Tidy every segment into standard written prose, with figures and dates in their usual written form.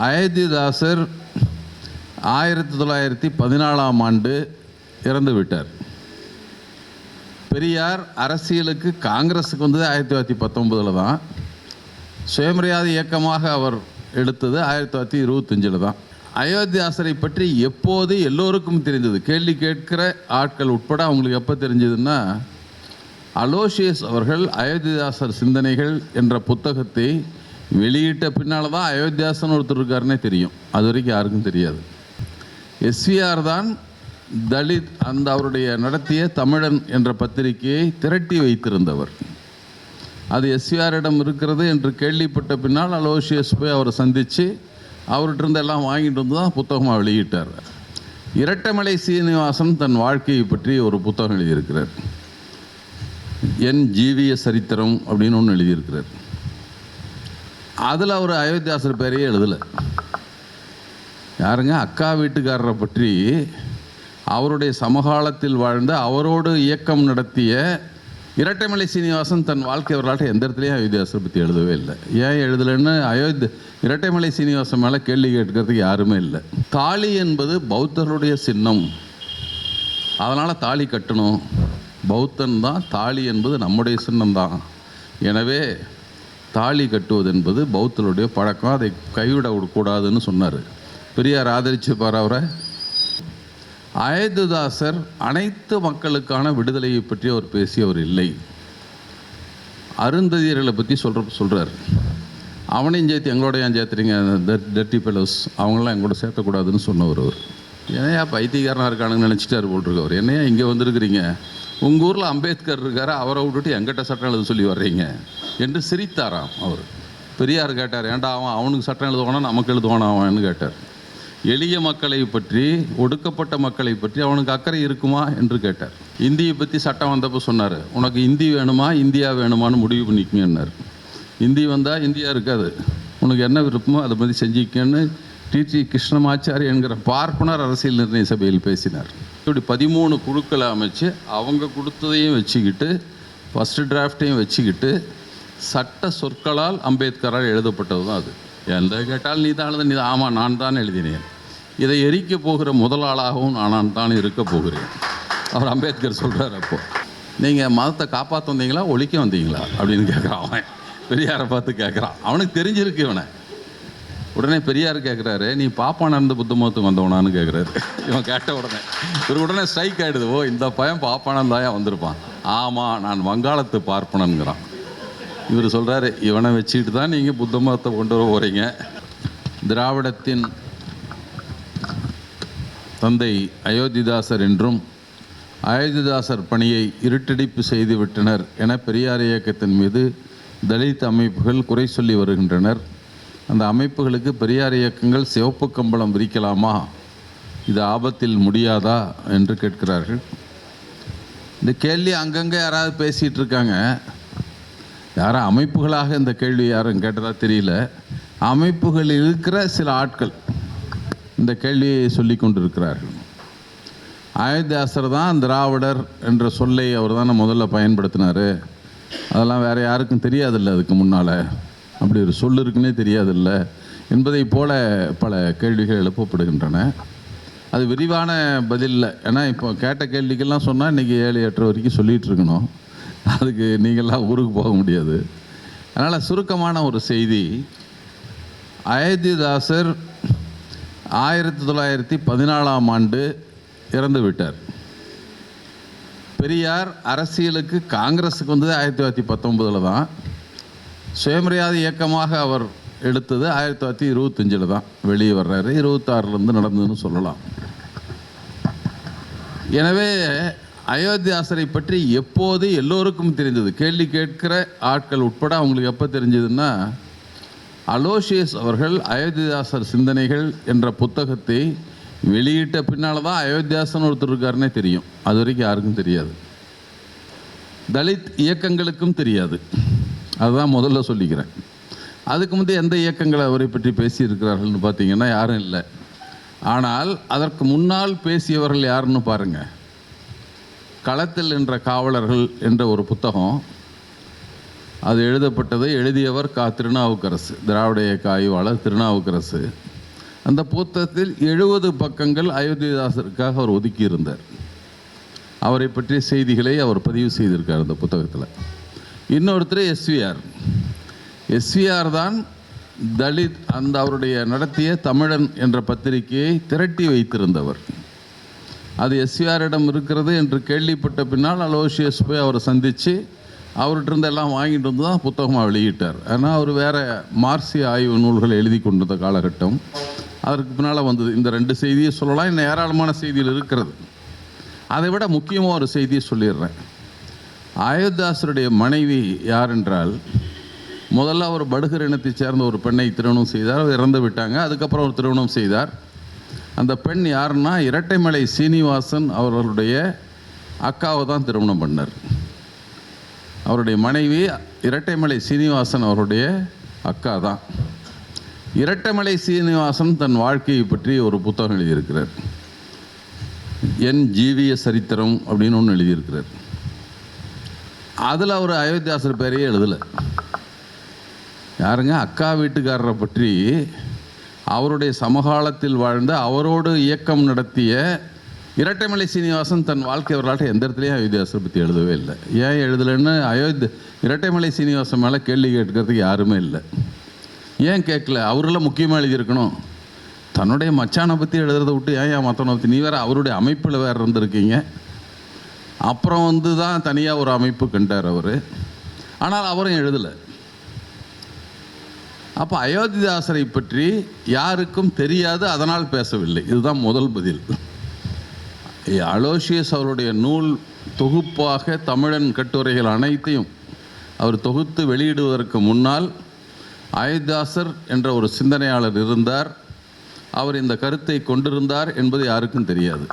அயோத்திதாசர் 1914ஆம் ஆண்டு இறந்து விட்டார். பெரியார் அரசியலுக்கு காங்கிரஸுக்கு வந்தது 1919 தான். சுயமரியாதை இயக்கமாக அவர் எடுத்தது 1925 தான். அயோத்திதாசரை பற்றி எப்போது எல்லோருக்கும் தெரிந்தது, கேள்வி கேட்கிற ஆட்கள் உட்பட அவங்களுக்கு எப்போ தெரிஞ்சதுன்னா, அலோசியஸ் அவர்கள் அயோத்திதாசர் சிந்தனைகள் என்ற புத்தகத்தை வெளியிட்ட பின்னால் தான் அயோத்திதாசன் ஒருத்தர் இருக்காருன்னே தெரியும். அது வரைக்கும் யாருக்கும் தெரியாது. எஸ்விஆர் தான் தலித் அவருடைய நடத்திய தமிழன் என்ற பத்திரிகையை திரட்டி வைத்திருந்தவர். அது எஸ்விஆரிடம் இருக்கிறது என்று கேள்விப்பட்ட பின்னால் அலோசியஸ் போய் அவரை சந்தித்து அவர்கிட்ட இருந்து எல்லாம் வாங்கிட்டு வந்து தான் புத்தகமாக வெளியிட்டார். இரட்டைமலை சீனிவாசன் தன் வாழ்க்கையை பற்றி ஒரு புத்தகம் எழுதியிருக்கிறார். என் ஜீவிய சரித்திரம் அப்படின்னு ஒன்று எழுதியிருக்கிறார். அதில் அவர் அயோத்திதாசர் பேரையே எழுதலை. யாருங்க, அக்கா வீட்டுக்காரரை பற்றி அவருடைய சமகாலத்தில் வாழ்ந்த அவரோடு இயக்கம் நடத்திய இரட்டைமலை சீனிவாசன் தன் வாழ்க்கை வரலாற்றை எந்த இடத்துலையும் அயோத்திதாசரை பற்றி எழுதவே இல்லை. ஏன் எழுதலைன்னு இரட்டைமலை சீனிவாசன் மேலே கேள்வி கேட்கறதுக்கு யாருமே இல்லை. தாலி என்பது பௌத்தர்களுடைய சின்னம், அதனால் தாலி கட்டணும். பௌத்தன் தான், தாலி என்பது நம்முடைய சின்னம்தான். எனவே தாலி கட்டுவது என்பது பௌத்தருடைய பழக்கம், அதை கைவிடக்கூடாதுன்னு சொன்னார். பெரியார் ஆதரிச்சுப்பார் அவரை. அயோத்திதாசர் அனைத்து மக்களுக்கான விடுதலையை பற்றி அவர் பேசியவர் இல்லை. அருந்ததியர்களை பற்றி சொல்கிறார். அவனையும் சேர்த்து எங்களோட ஏன் சேர்த்துறீங்க, டர்ட்டி ஃபெலோஸ், அவங்களாம் எங்களோட சேர்த்தக்கூடாதுன்னு சொன்னவர் அவர். என்னையா பைத்தியக்காரனாக இருக்கானுன்னு நினச்சிட்டார் போட்டிருக்கவர். என்னையா இங்கே வந்திருக்கிறீங்க, உங்கள் ஊரில் அம்பேத்கர் இருக்கார், அவரை விட்டுட்டு எங்கிட்ட சட்டம் எழுத சொல்லி வர்றீங்க என்று சிரித்தாராம் அவர். பெரியார் கேட்டார், ஏன்டா அவனுக்கு சட்டம் எழுதுவானா நமக்கு எழுதுவானா அவன்னு கேட்டார். எளிய மக்களை பற்றி, ஒடுக்கப்பட்ட மக்களை பற்றி அவனுக்கு அக்கறை இருக்குமா என்று கேட்டார். இந்தியை பற்றி சட்டம் வந்தப்போ சொன்னார், உனக்கு இந்தி வேணுமா இந்தியா வேணுமான்னு முடிவு பண்ணிக்கங்கன்னார். இந்தி வந்தால் இந்தியா இருக்காது, உனக்கு என்ன விருப்பமோ அதை பற்றி செஞ்சுக்கன்னு டி கிருஷ்ணமாச்சாரி என்கிற பார்ப்பனர் அரசியல் நிர்ணய சபையில் பேசினார். இப்படி 13 குழுக்களை அமைச்சு அவங்க கொடுத்ததையும் வச்சுக்கிட்டு, ஃபஸ்ட்டு டிராஃப்டையும் வச்சுக்கிட்டு, சட்ட சொற்களால் அம்பேத்கரால் எழுதப்பட்டது தான் அது. எந்த கேட்டால் நீ தான் எழுத, ஆமாம் நான் தான் எழுதினேன், இதை எரிக்க போகிற முதல் ஆளாகவும் நான் தான் இருக்க போகிறேன் அவர் அம்பேத்கர் சொல்கிறார். அப்போது நீங்கள் மதத்தை காப்பாற்ற வந்தீங்களா ஒழிக்க வந்தீங்களா அப்படின்னு கேட்குறான். அவன் பெரியாரை பார்த்து கேட்குறான். அவனுக்கு தெரிஞ்சிருக்கு இவனை. உடனே பெரியார் கேட்குறாரு, நீ பாப்பான இருந்து புத்த மதத்துக்கு வந்தவனான்னு கேட்குறாரு. இவன் கேட்ட உடனே ஸ்ட்ரைக் ஆகிடுது. ஓ, இந்த பையன் பாப்பானன் தாயா வந்திருப்பான். ஆமாம், நான் வங்காளத்து பார்ப்பனங்கிறான். இவர் சொல்கிறாரு, இவனை வச்சுக்கிட்டு தான் நீங்கள் புத்த மதத்தை கொண்டு வர போகிறீங்க. திராவிடத்தின் தந்தை அயோத்திதாசர் என்றும் அயோத்திதாசர் பணியை இருட்டடிப்பு செய்து விட்டனர் என பெரியார் இயக்கத்தின் மீது தலித் அமைப்புகள் குறை சொல்லி வருகின்றனர். அந்த அமைப்புகளுக்கு பெரியார் இயக்கங்கள் சிவப்பு கம்பளம் விரிக்கலாமா, இது ஆபத்தில் முடியாதா என்று கேட்கிறார்கள். இந்த கேள்வி அங்கங்கே யாராவது பேசிகிட்டு இருக்காங்க. யாரும் அமைப்புகளாக இந்த கேள்வி யாரும் கேட்டதா தெரியல. அமைப்புகளில் இருக்கிற சில ஆட்கள் இந்த கேள்வியை சொல்லி கொண்டிருக்கிறார்கள். அயோத்திதாசர் தான் திராவிடர் என்ற சொல்லை அவர் தான் முதல்ல பயன்படுத்தினார், அதெல்லாம் வேறு யாருக்கும் தெரியாதில்லை, அதுக்கு முன்னால் அப்படி ஒரு சொல் இருக்குன்னே தெரியாதில்லை என்பதை போல பல கேள்விகள் எழுப்பப்படுகின்றன. அது விரிவான பதில் இல்லை. ஏன்னா இப்போ கேட்ட கேள்விக்கெல்லாம் சொன்னால் இன்றைக்கி 7-8 வரைக்கும் சொல்லிகிட்டு இருக்கணும். அதுக்கு நீங்கள்லாம் ஊருக்கு போக முடியாது. அதனால் சுருக்கமான ஒரு செய்தி, அயோத்திதாசர் 1914ஆம் ஆண்டு இறந்து விட்டார். பெரியார் அரசியலுக்கு காங்கிரஸுக்கு வந்தது 1919 தான். சுயமரியாதை இயக்கமாக அவர் எடுத்தது 1925 தான். வெளியே வர்றாரு, 26லேருந்து நடந்ததுன்னு சொல்லலாம். எனவே அயோத்திதாசரை பற்றி எப்போது எல்லோருக்கும் தெரிந்தது, கேள்வி கேட்கிற ஆட்கள் உட்பட அவங்களுக்கு எப்போ தெரிஞ்சதுன்னா, அலோசியஸ் அவர்கள் அயோத்திதாசர் சிந்தனைகள் என்ற புத்தகத்தை வெளியிட்ட பின்னால் தான் அயோத்திதாசன் ஒருத்தர் இருக்காருன்னே தெரியும். அது வரைக்கும் யாருக்கும் தெரியாது. தலித் இயக்கங்களுக்கும் தெரியாது. அதுதான் முதல்ல சொல்லிக்கிறேன். அதுக்கு முந்தைய எந்த இயக்கங்களை அவரை பற்றி பேசியிருக்கிறார்கள்னு பார்த்தீங்கன்னா யாரும் இல்லை. ஆனால் அதற்கு முன்னால் பேசியவர்கள் யாருன்னு பாருங்கள். களத்தில் என்ற காவலர்கள் என்ற ஒரு புத்தகம், அது எழுதப்பட்டது, எழுதியவர் திருநாவுக்கரசு, திராவிட இயக்க ஆய்வாளர் திருநாவுக்கரசு. அந்த புத்தகத்தில் 70 பக்கங்கள் அயோத்திதாசருக்காக அவர் ஒதுக்கியிருந்தார். அவரை பற்றிய செய்திகளை அவர் பதிவு செய்திருக்கார் அந்த புத்தகத்தில். இன்னொருத்தர் எஸ்விஆர் தான் தலித் அவருடைய நடத்திய தமிழன் என்ற பத்திரிகையை திரட்டி வைத்திருந்தவர். அது எஸ்விஆரிடம் இருக்கிறது என்று கேள்விப்பட்ட பின்னால் அலோசியஸ் போய் அவரை சந்தித்து அவர்கிட்ட இருந்து எல்லாம் வாங்கிட்டு வந்து தான் புத்தகமாக வெளியிட்டார். ஆனால் அவர் வேறு மார்க்சிய ஆய்வு நூல்களை எழுதி கொண்டிருந்த காலகட்டம். அதற்கு பின்னால் வந்தது. இந்த 2 செய்தியை சொல்லலாம், இன்னும் ஏராளமான செய்திகள் இருக்கிறது. அதை விட முக்கியமாக ஒரு செய்தியை சொல்லிடுறேன். அயோத்திதாசருடைய மனைவி யார் என்றால், முதல்ல அவர் படுகர் இனத்தை சேர்ந்த ஒரு பெண்ணை திருமணம் செய்தார். அவர் இறந்து விட்டாங்க. அதுக்கப்புறம் அவர் திருமணம் செய்தார். அந்த பெண் யாருன்னா இரட்டைமலை சீனிவாசன் அவர்களுடைய அக்காவை தான் திருமணம் பண்ணார். அவருடைய மனைவி இரட்டைமலை சீனிவாசன் அவருடைய அக்கா தான். இரட்டைமலை சீனிவாசன் தன் வாழ்க்கையை பற்றி ஒரு புத்தகம் எழுதியிருக்கிறார். என் ஜீவிய சரித்திரம் அப்படின்னு ஒன்று எழுதியிருக்கிறார். அதில் அவர் அயோத்திதாசர் பேரையே எழுதலை. யாருங்க? அக்கா வீட்டுக்காரரை பற்றி அவருடைய சமகாலத்தில் வாழ்ந்த அவரோடு இயக்கம் நடத்திய இரட்டைமலை சீனிவாசன் தன் வாழ்க்கை வரலாற்றை எந்த இடத்துலையும் அயோத்திதாசரை பற்றி எழுதவே இல்லை. ஏன் எழுதலைன்னு இரட்டைமலை சீனிவாசன் மேலே கேள்வி கேட்கறதுக்கு யாருமே இல்லை. ஏன் கேட்கல? அவரெல்லாம் முக்கியமாக எழுதியிருக்கணும். தன்னுடைய மச்சானை பற்றி எழுதுறதை விட்டு ஏன் மற்றவனை பற்றி? நீ வேறு அவருடைய அமைப்பில் வேறு இருந்திருக்கீங்க. அப்புறம் தான் தனியாக ஒரு அமைப்பு கண்டார் அவர். ஆனால் அவரும் எழுதலை. அப்போ அயோத்திதாசரை பற்றி யாருக்கும் தெரியாது, அதனால் பேசவில்லை. இதுதான் முதல் பதில். அலோசியஸ் அவருடைய நூல் தொகுப்பாக தமிழன் கட்டுரைகள் அனைத்தையும் அவர் தொகுத்து வெளியிடுவதற்கு முன்னால் அயோத்திதாசர் என்ற ஒரு சிந்தனையாளர் இருந்தார். அவர் இந்த கருத்தை கொண்டிருந்தார் என்பது யாருக்கும் தெரியாது.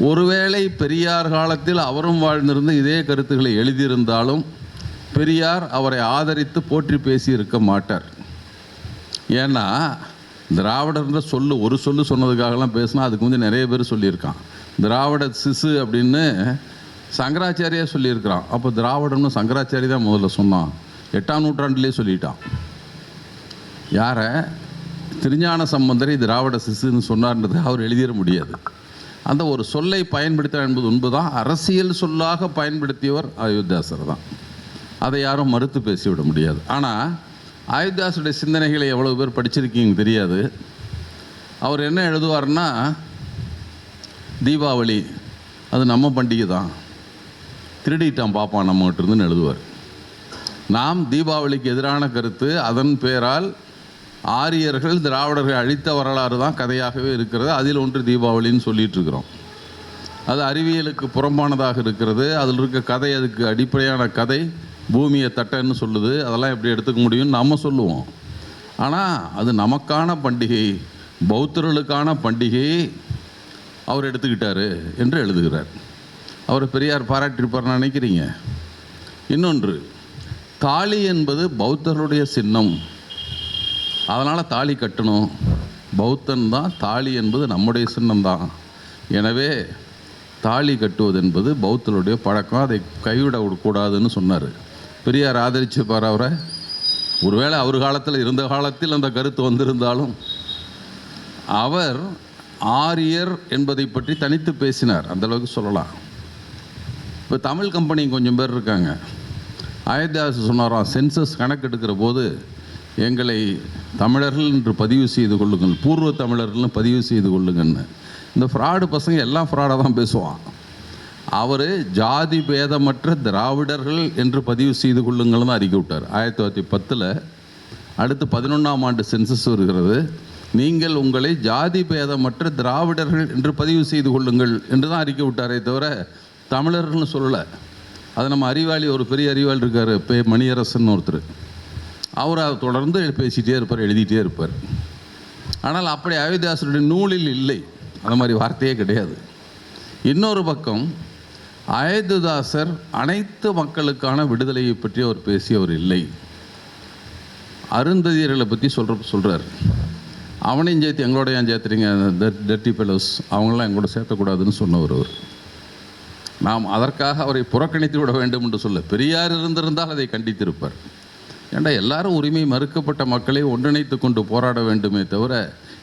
ஒருவேளை பெரியார் காலத்தில் அவரும் வாழ்ந்திருந்து இதே கருத்துக்களை எழுதியிருந்தாலும் பெரியார் அவரை ஆதரித்து போற்றி பேசி இருக்க மாட்டார். ஏன்னா திராவிடர்ன்ற ஒரு சொல்லு சொன்னதுக்காகலாம் பேசினா அதுக்கு வந்து நிறைய பேர் சொல்லியிருக்கான். திராவிட சிசு அப்படின்னு சங்கராச்சாரியா சொல்லியிருக்கிறான். அப்போ திராவிடம்னு சங்கராச்சாரி தான் முதல்ல சொன்னான். 8ஆம் நூற்றாண்டிலே சொல்லிட்டான். யாரை? திருஞான சம்பந்தரை திராவிட சிசுன்னு சொன்னார்ன்றது அவர் எழுதிட முடியாது. அந்த ஒரு சொல்லை பயன்படுத்த என்பது உண்மைதான். அரசியல் சொல்லாக பயன்படுத்தியவர் அயோத்திதாசர் தான். அதை யாரும் மறுத்து பேசிவிட முடியாது. ஆனால் அயோத்திதாசருடைய சிந்தனைகளை எவ்வளோ பேர் படிச்சிருக்கீங்க தெரியாது. அவர் என்ன எழுதுவார்னா, தீபாவளி அது நம்ம பண்டிகை தான், திருடிட்டான் பாப்பான் நம்மகிட்ட இருந்துன்னு எழுதுவார். நாம் தீபாவளிக்கு எதிரான கருத்து, அதன் பேரால் ஆரியர்கள் திராவிடர்கள் அழித்த வரலாறு தான் கதையாகவே இருக்கிறது. அதில் ஒன்று தீபாவளின்னு சொல்லிட்டு இருக்கிறோம். அது அறிவியலுக்கு புறம்பானதாக இருக்கிறது. அதில் இருக்க கதை, அதுக்கு அடிப்படையான கதை பூமியை தட்டன்னு சொல்லுது. அதெல்லாம் எப்படி எடுத்துக்க முடியும்னு நம்ம சொல்லுவோம். ஆனால் அது நமக்கான பண்டிகை, பௌத்தர்களுக்கான பண்டிகை அவர் எடுத்துக்கிட்டாரு என்று எழுதுகிறார். அவர் பெரியார் பாராட்டியிருப்பார்னு நினைக்கிறீங்க? இன்னொன்று, தாலி என்பது பௌத்தர்களுடைய சின்னம், அதனால் தாலி கட்டணும். பௌத்தன் தான், தாலி என்பது நம்முடைய சின்னம்தான். எனவே தாலி கட்டுவது என்பது பௌத்தருடைய பழக்கம், அதை கைவிடக்கூடாதுன்னு சொன்னார். பெரியார் ஆதரிச்சுப்பார் அவரை. ஒருவேளை அவர் காலத்தில் இருந்த காலத்தில் அந்த கருத்து வந்திருந்தாலும் அவர் ஆரியர் என்பதை பற்றி தனித்து பேசினார், அந்தளவுக்கு சொல்லலாம். இப்போ தமிழ் கம்பெனி கொஞ்சம் பேர் இருக்காங்க. அயோத்திதாசர் சொன்னாராம், சென்சஸ் கணக்கெடுக்கிற போது எங்களை தமிழர்கள் என்று பதிவு செய்து கொள்ளுங்கள், பூர்வ தமிழர்கள்னு பதிவு செய்து கொள்ளுங்கன்னு. இந்த ஃப்ராடு பசங்க எல்லாம் ஃப்ராடாக தான் பேசுவான். அவர் ஜாதி பேதமற்ற திராவிடர்கள் என்று பதிவு செய்து கொள்ளுங்கள் தான் அறிக்கை விட்டார் 1910. அடுத்து 11ஆம் ஆண்டு சென்சஸ் வருகிறது. நீங்கள் உங்களை ஜாதி பேதமற்ற திராவிடர்கள் என்று பதிவு செய்து கொள்ளுங்கள் என்று தான் அறிக்கை விட்டாரே தவிர தமிழர்கள்னு சொல்லலை. அது நம்ம அறிவாளி, ஒரு பெரிய அறிவாளி இருக்கார், மணியரசன் ஒருத்தர். அவர் அதை தொடர்ந்து பேசிகிட்டே இருப்பார், எழுதிட்டே இருப்பார். ஆனால் அப்படி அயோத்திதாசருடைய நூலில் இல்லை, அந்த மாதிரி வார்த்தையே கிடையாது. இன்னொரு பக்கம் அயோத்திதாசர் அனைத்து மக்களுக்கான விடுதலையை பற்றி அவர் பேசியவர் இல்லை. அருந்ததியர்களை பற்றி சொல்கிறார். அவனையும் சேர்த்து எங்களோட ஏன் சேர்த்துறீங்க, டர்ட்டி ஃபெலோஸ், அவங்களாம் எங்களோட சேர்த்தக்கூடாதுன்னு சொன்னவர் அவர். நாம் அதற்காக அவரை புறக்கணித்து விட வேண்டும் என்று சொல்ல, பெரியார் இருந்திருந்தால் அதை கண்டித்திருப்பார். ஏண்டா எல்லாரும் உரிமை மறுக்கப்பட்ட மக்களை ஒன்றிணைத்து கொண்டு போராட வேண்டுமே தவிர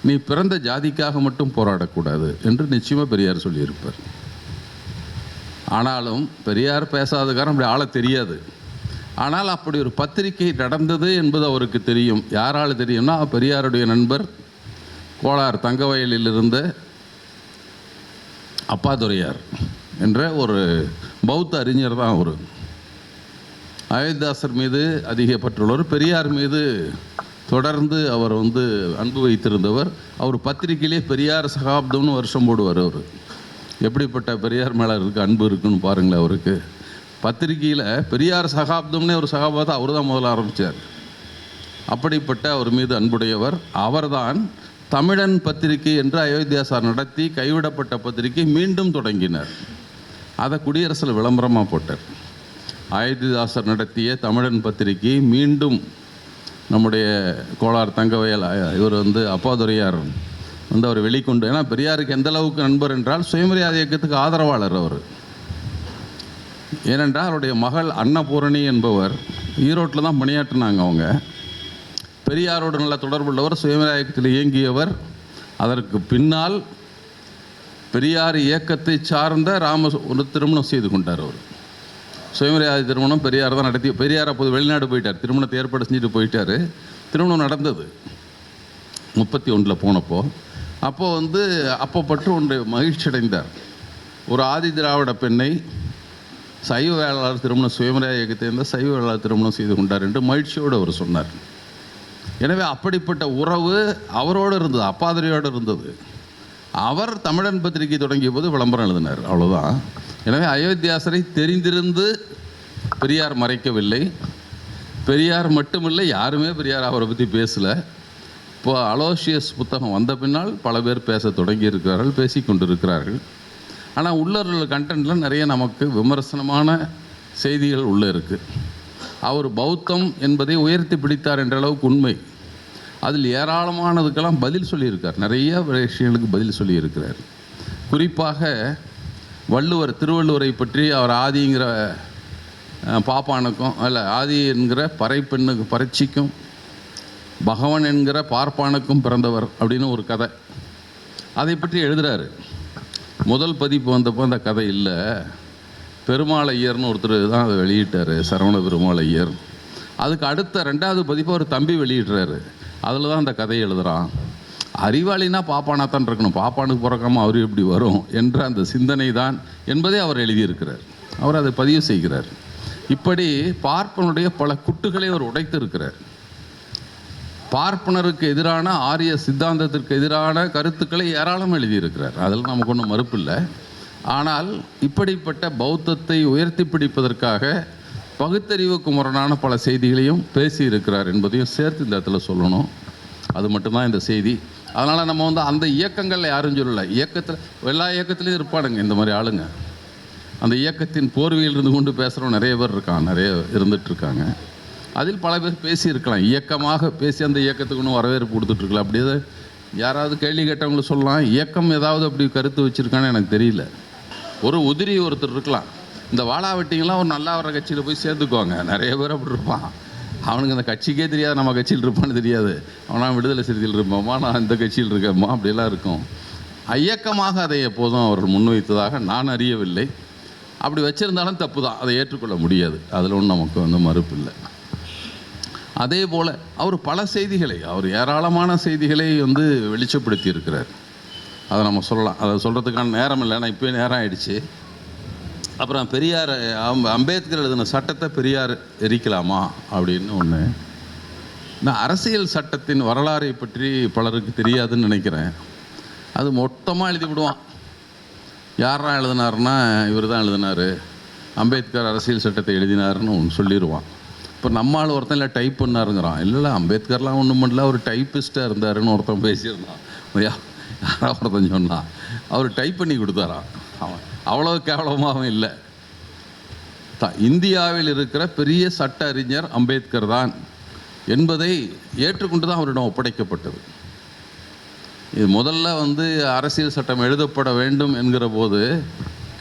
நீ பிறந்த ஜாதிக்காக மட்டும் போராடக்கூடாது என்று நிச்சயமாக பெரியார் சொல்லியிருப்பார். ஆனாலும் பெரியார் பேசாத காரணம் அப்படி ஆள தெரியாது. ஆனால் அப்படி ஒரு பத்திரிகை நடந்தது என்பது அவருக்கு தெரியும். யாரால் தெரியும்னா பெரியாருடைய நண்பர் கோலார் தங்கவயலில் இருந்த அப்பாதுரையார் என்ற ஒரு பௌத்த அறிஞர் தான் அவர். அயோத்திதாசர் மீது அதிக பற்றுள்ளவர், பெரியார் மீது தொடர்ந்து அவர் அன்பு வைத்திருந்தவர். அவர் பத்திரிகையிலே பெரியார் சகாப்தம்னு வருஷம் போடுவார். அவர் எப்படிப்பட்ட பெரியார் மேலே அன்பு இருக்குன்னு பாருங்களேன். அவருக்கு பத்திரிகையில் பெரியார் சகாப்தம்னே ஒரு சகாப்தத்தை அவர் தான் முதல்ல ஆரம்பித்தார். அப்படிப்பட்ட அவர் மீது அன்புடையவர். அவர்தான் தமிழன் பத்திரிகை என்று அயோத்தியாசார் நடத்தி கைவிடப்பட்ட பத்திரிகை மீண்டும் தொடங்கினார். அதை குடியரசில் விளம்பரமாக போட்டார். அயோத்திதாசர் நடத்திய தமிழன் பத்திரிகை மீண்டும் நம்முடைய கோலார் தங்கவயல் இவர் அப்பாதுரையார் அவர் வெளிக்கொண்டு, ஏன்னா பெரியாருக்கு எந்த அளவுக்கு நண்பர் என்றால் சுயமரியாதை இயக்கத்துக்கு ஆதரவாளர் அவர். ஏனென்றால் அவருடைய மகள் அன்னபூரணி என்பவர் ஈரோட்டில் தான் பணியாற்றினாங்க. அவங்க பெரியாரோடு நல்ல தொடர்புள்ளவர், சுயமரியாதை இயக்கத்தில் இயங்கியவர். அதற்கு பின்னால் பெரியார் இயக்கத்தை சார்ந்த ஒரு திருமணம் செய்து கொண்டார். அவர் சுயமரியாதை திருமணம் பெரியார் தான் நடத்தி. பெரியார் அப்போது வெளிநாடு போயிட்டார், திருமணத்தை ஏற்பாடு செஞ்சுட்டு போயிட்டார். திருமணம் நடந்தது 31 போனப்போ. அப்போது அப்போ பற்று ஒன்று மகிழ்ச்சி அடைந்தார். ஒரு ஆதி திராவிட பெண்ணை சைவ வேளாளர் திருமணம், சுயமரியாதை இயக்கத்தை இருந்த சைவ வேளாளர் திருமணம் செய்து கொண்டார் என்று மகிழ்ச்சியோடு அவர் சொன்னார். எனவே அப்படிப்பட்ட உறவு அவரோடு இருந்தது, அப்பாதுரையோடு இருந்தது. அவர் தமிழன் பத்திரிகை தொடங்கிய போது விளம்பரம் எழுதினார், அவ்வளோதான். எனவே அயோத்தியாசரை தெரிந்திருந்து பெரியார் மறைக்கவில்லை. பெரியார் மட்டுமில்லை, யாருமே பெரியார் அவரை பற்றி பேசலை. இப்போ அலோசியஸ் புத்தகம் வந்த பின்னால் பல பேர் பேச தொடங்கி இருக்கிறார்கள், பேசி கொண்டிருக்கிறார்கள். ஆனால் உள்ள கண்டென்ட்டில் நிறைய நமக்கு விமர்சனமான செய்திகள் உள்ளே இருக்குது. அவர் பௌத்தம் என்பதை உயர்த்தி பிடித்தார் என்ற அளவுக்கு உண்மை. அதில் ஏராளமானதுக்கெல்லாம் பதில் சொல்லியிருக்கார், நிறைய விஷயங்களுக்கு பதில் சொல்லியிருக்கிறார். குறிப்பாக திருவள்ளுவரை பற்றி அவர் ஆதிங்கிற பாப்பானுக்கும் ஆதி என்கிற பறைச்சிக்கும் பகவன் என்கிற பார்ப்பானுக்கும் பிறந்தவர் அப்படின்னு ஒரு கதை, அதை பற்றி எழுதுகிறாரு. முதல் பதிப்பு வந்தப்போ அந்த கதை இல்லை, பெருமாள் ஐயர்னு ஒருத்தர் தான் அதை வெளியிட்டார், சரவண பெருமாள் ஐயர். அதுக்கு அடுத்த 2வது பதிப்பு ஒரு தம்பி வெளியிடுறாரு, அதில் தான் அந்த கதையை எழுதுகிறான். அறிவாளினா பாப்பானா தான் இருக்கணும், பாப்பானுக்கு பிறக்காமல் அவர் எப்படி வரும் என்ற அந்த சிந்தனை தான் என்பதை அவர் எழுதியிருக்கிறார். அவர் அதை பதிவு செய்கிறார். இப்படி பார்ப்பனுடைய பல குட்டுகளை அவர் உடைத்து இருக்கிறார். பார்ப்பனருக்கு எதிரான ஆரிய சித்தாந்தத்திற்கு எதிரான கருத்துக்களை ஏராளம் எழுதியிருக்கிறார். அதில் நமக்கு ஒன்றும் மறுப்பில்லை. ஆனால் இப்படிப்பட்ட பௌத்தத்தை உயர்த்தி பிடிப்பதற்காக பகுத்தறிவுக்கு முரணான பல செய்திகளையும் பேசியிருக்கிறார் என்பதையும் சேர்த்து இந்த இடத்துல சொல்லணும். அது மட்டும்தான் இந்த செய்தி. அதனால் நம்ம அந்த இயக்கங்களில் யாரும் சொல்லலை. எல்லா இயக்கத்துலேயும் இருப்பானுங்க இந்த மாதிரி ஆளுங்க. அந்த இயக்கத்தின் போர்வையில் இருந்து கொண்டு பேசுகிறவங்க நிறைய பேர் இருக்காங்க, நிறைய இருந்துகிட்ருக்காங்க. அதில் பல பேர் பேசியிருக்கலாம், இயக்கமாக பேசி அந்த இயக்கத்துக்கு ஒன்றும் வரவேற்பு கொடுத்துட்ருக்கலாம். அப்படியே யாராவது கேள்வி கேட்டவங்களை சொல்லலாம், இயக்கம் ஏதாவது அப்படி கருத்து வச்சுருக்கான்னு எனக்கு தெரியல. ஒரு உதிரி ஒருத்தர் இருக்கலாம், இந்த வாழாவட்டிங்கெலாம் ஒரு நல்லா வர கட்சியில் போய் சேர்த்துக்குவாங்க. நிறைய பேர் அப்படி இருப்பான், அவனுக்கு அந்த கட்சிக்கே தெரியாது நம்ம கட்சியில் இருப்பான்னு தெரியாது. அவனா விடுதலை சிறுத்தையில் இருப்போமா, நான் இந்த கட்சியில் இருக்கேம்மா, அப்படிலாம் இருக்கும். இயக்கமாக அதை எப்போதும் அவர்கள் முன்வைத்ததாக நான் அறியவில்லை. அப்படி வச்சுருந்தாலும் தப்பு தான், அதை ஏற்றுக்கொள்ள முடியாது. அதில் ஒன்றும் நமக்கு மறுப்பு இல்லை. அதே போல் அவர் பல செய்திகளை, அவர் ஏராளமான செய்திகளை வெளிச்சப்படுத்தி இருக்கிறார். அதை நம்ம சொல்லலாம். அதை சொல்கிறதுக்கான நேரம் இல்லை, ஆனால் இப்போயே நேரம் ஆயிடுச்சு. அப்புறம் பெரியார் அம்பேத்கர் எழுதின சட்டத்தை பெரியார் எரிக்கலாமா அப்படின்னு ஒன்று. நான் அரசியல் சட்டத்தின் வரலாறை பற்றி பலருக்கு தெரியாதுன்னு நினைக்கிறேன். அது மொத்தமாக எழுதி விடுவான். யாரெல்லாம் எழுதினாருன்னா இவர் தான் எழுதினார், அம்பேத்கர் அரசியல் சட்டத்தை எழுதினாருன்னு ஒன்று சொல்லிடுவான். இப்போ நம்மளால் ஒருத்தன் இல்லை டைப் பண்ணாருங்கிறான். இல்லை அம்பேத்கர்லாம் ஒன்றும் பண்ணல, அவர் டைப்பிஸ்ட்டாக இருந்தாருன்னு ஒருத்தன் பேசியிருந்தான். யாராவது ஒருத்தன் சொன்னான், அவர் டைப் பண்ணி கொடுத்தாரான். அவன் அவ்வளோ கேவலமாகவும் இல்லை. இந்தியாவில் இருக்கிற பெரிய சட்ட அறிஞர் அம்பேத்கர் தான் என்பதை ஏற்றுக்கொண்டு தான் அவரிடம் ஒப்படைக்கப்பட்டது. இது முதல்ல அரசியல் சட்டம் எழுதப்பட வேண்டும் என்கிற போது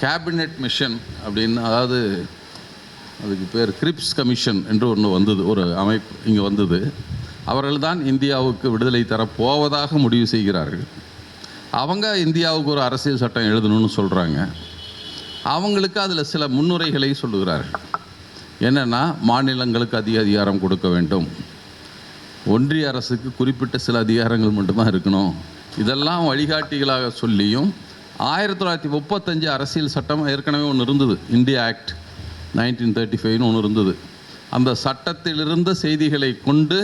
கேபினெட் மிஷன் அப்படின்னு, அதாவது அதுக்கு பேர் கிரிப்ஸ் கமிஷன் என்று ஒன்று வந்தது, ஒரு அமைப்பு இங்கே வந்தது. அவர்கள்தான் இந்தியாவுக்கு விடுதலை தரப்போவதாக முடிவு செய்கிறார்கள். அவங்க இந்தியாவுக்கு ஒரு அரசியல் சட்டம் எழுதணும்னு சொல்கிறாங்க. அவங்களுக்கு அதில் சில முன்னுரைகளை சொல்லுகிறார்கள். என்னென்னா, மாநிலங்களுக்கு அதிக அதிகாரம் கொடுக்க வேண்டும், ஒன்றிய அரசுக்கு குறிப்பிட்ட சில அதிகாரங்கள் மட்டும்தான் இருக்கணும். இதெல்லாம் வழிகாட்டிகளாக சொல்லியும் 1935 அரசியல் சட்டம் ஏற்கனவே ஒன்று இருந்தது, இந்தியா ஆக்ட் 1935ன்னு ஒன்று இருந்தது. அந்த சட்டத்திலிருந்த செய்திகளை கொண்டு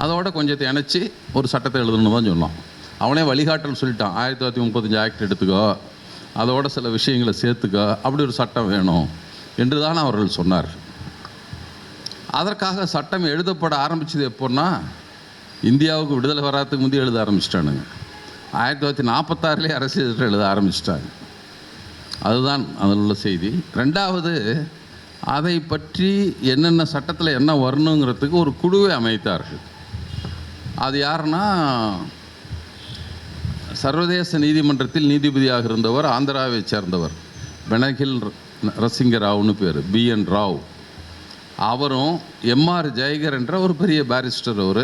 அதோட கொஞ்சத்தை இணைச்சி ஒரு சட்டத்தை எழுதணும்னு தான் சொன்னான். அவனே வழிகாட்டல் சொல்லிட்டான், 1935 ஆக்ட் எடுத்துக்கோ, அதோட சில விஷயங்களை சேர்த்துக்கோ, அப்படி ஒரு சட்டம் வேணும் என்று தான் அவர்கள் சொன்னார். அதற்காக சட்டம் எழுதப்பட ஆரம்பித்தது எப்போன்னா, இந்தியாவுக்கு விடுதலை வராதுக்கு முந்தைய எழுத ஆரம்பிச்சிட்டானுங்க. 1946 அரசியல் சட்டம் எழுத ஆரம்பிச்சிட்டாங்க. அதுதான் அதில் உள்ள செய்தி. ரெண்டாவது, அதை பற்றி என்னென்ன சட்டத்தில் என்ன வரணுங்கிறதுக்கு ஒரு குழுவை அமைத்தார்கள். அது யாருன்னா, சர்வதேச நீதிமன்றத்தில் நீதிபதியாக இருந்தவர், ஆந்திராவை சேர்ந்தவர், பெனகில் நரசிங்க ராவ்னு பேர், BN ராவ். அவரும் MR ஜெயகர் என்ற ஒரு பெரிய பாரிஸ்டர்,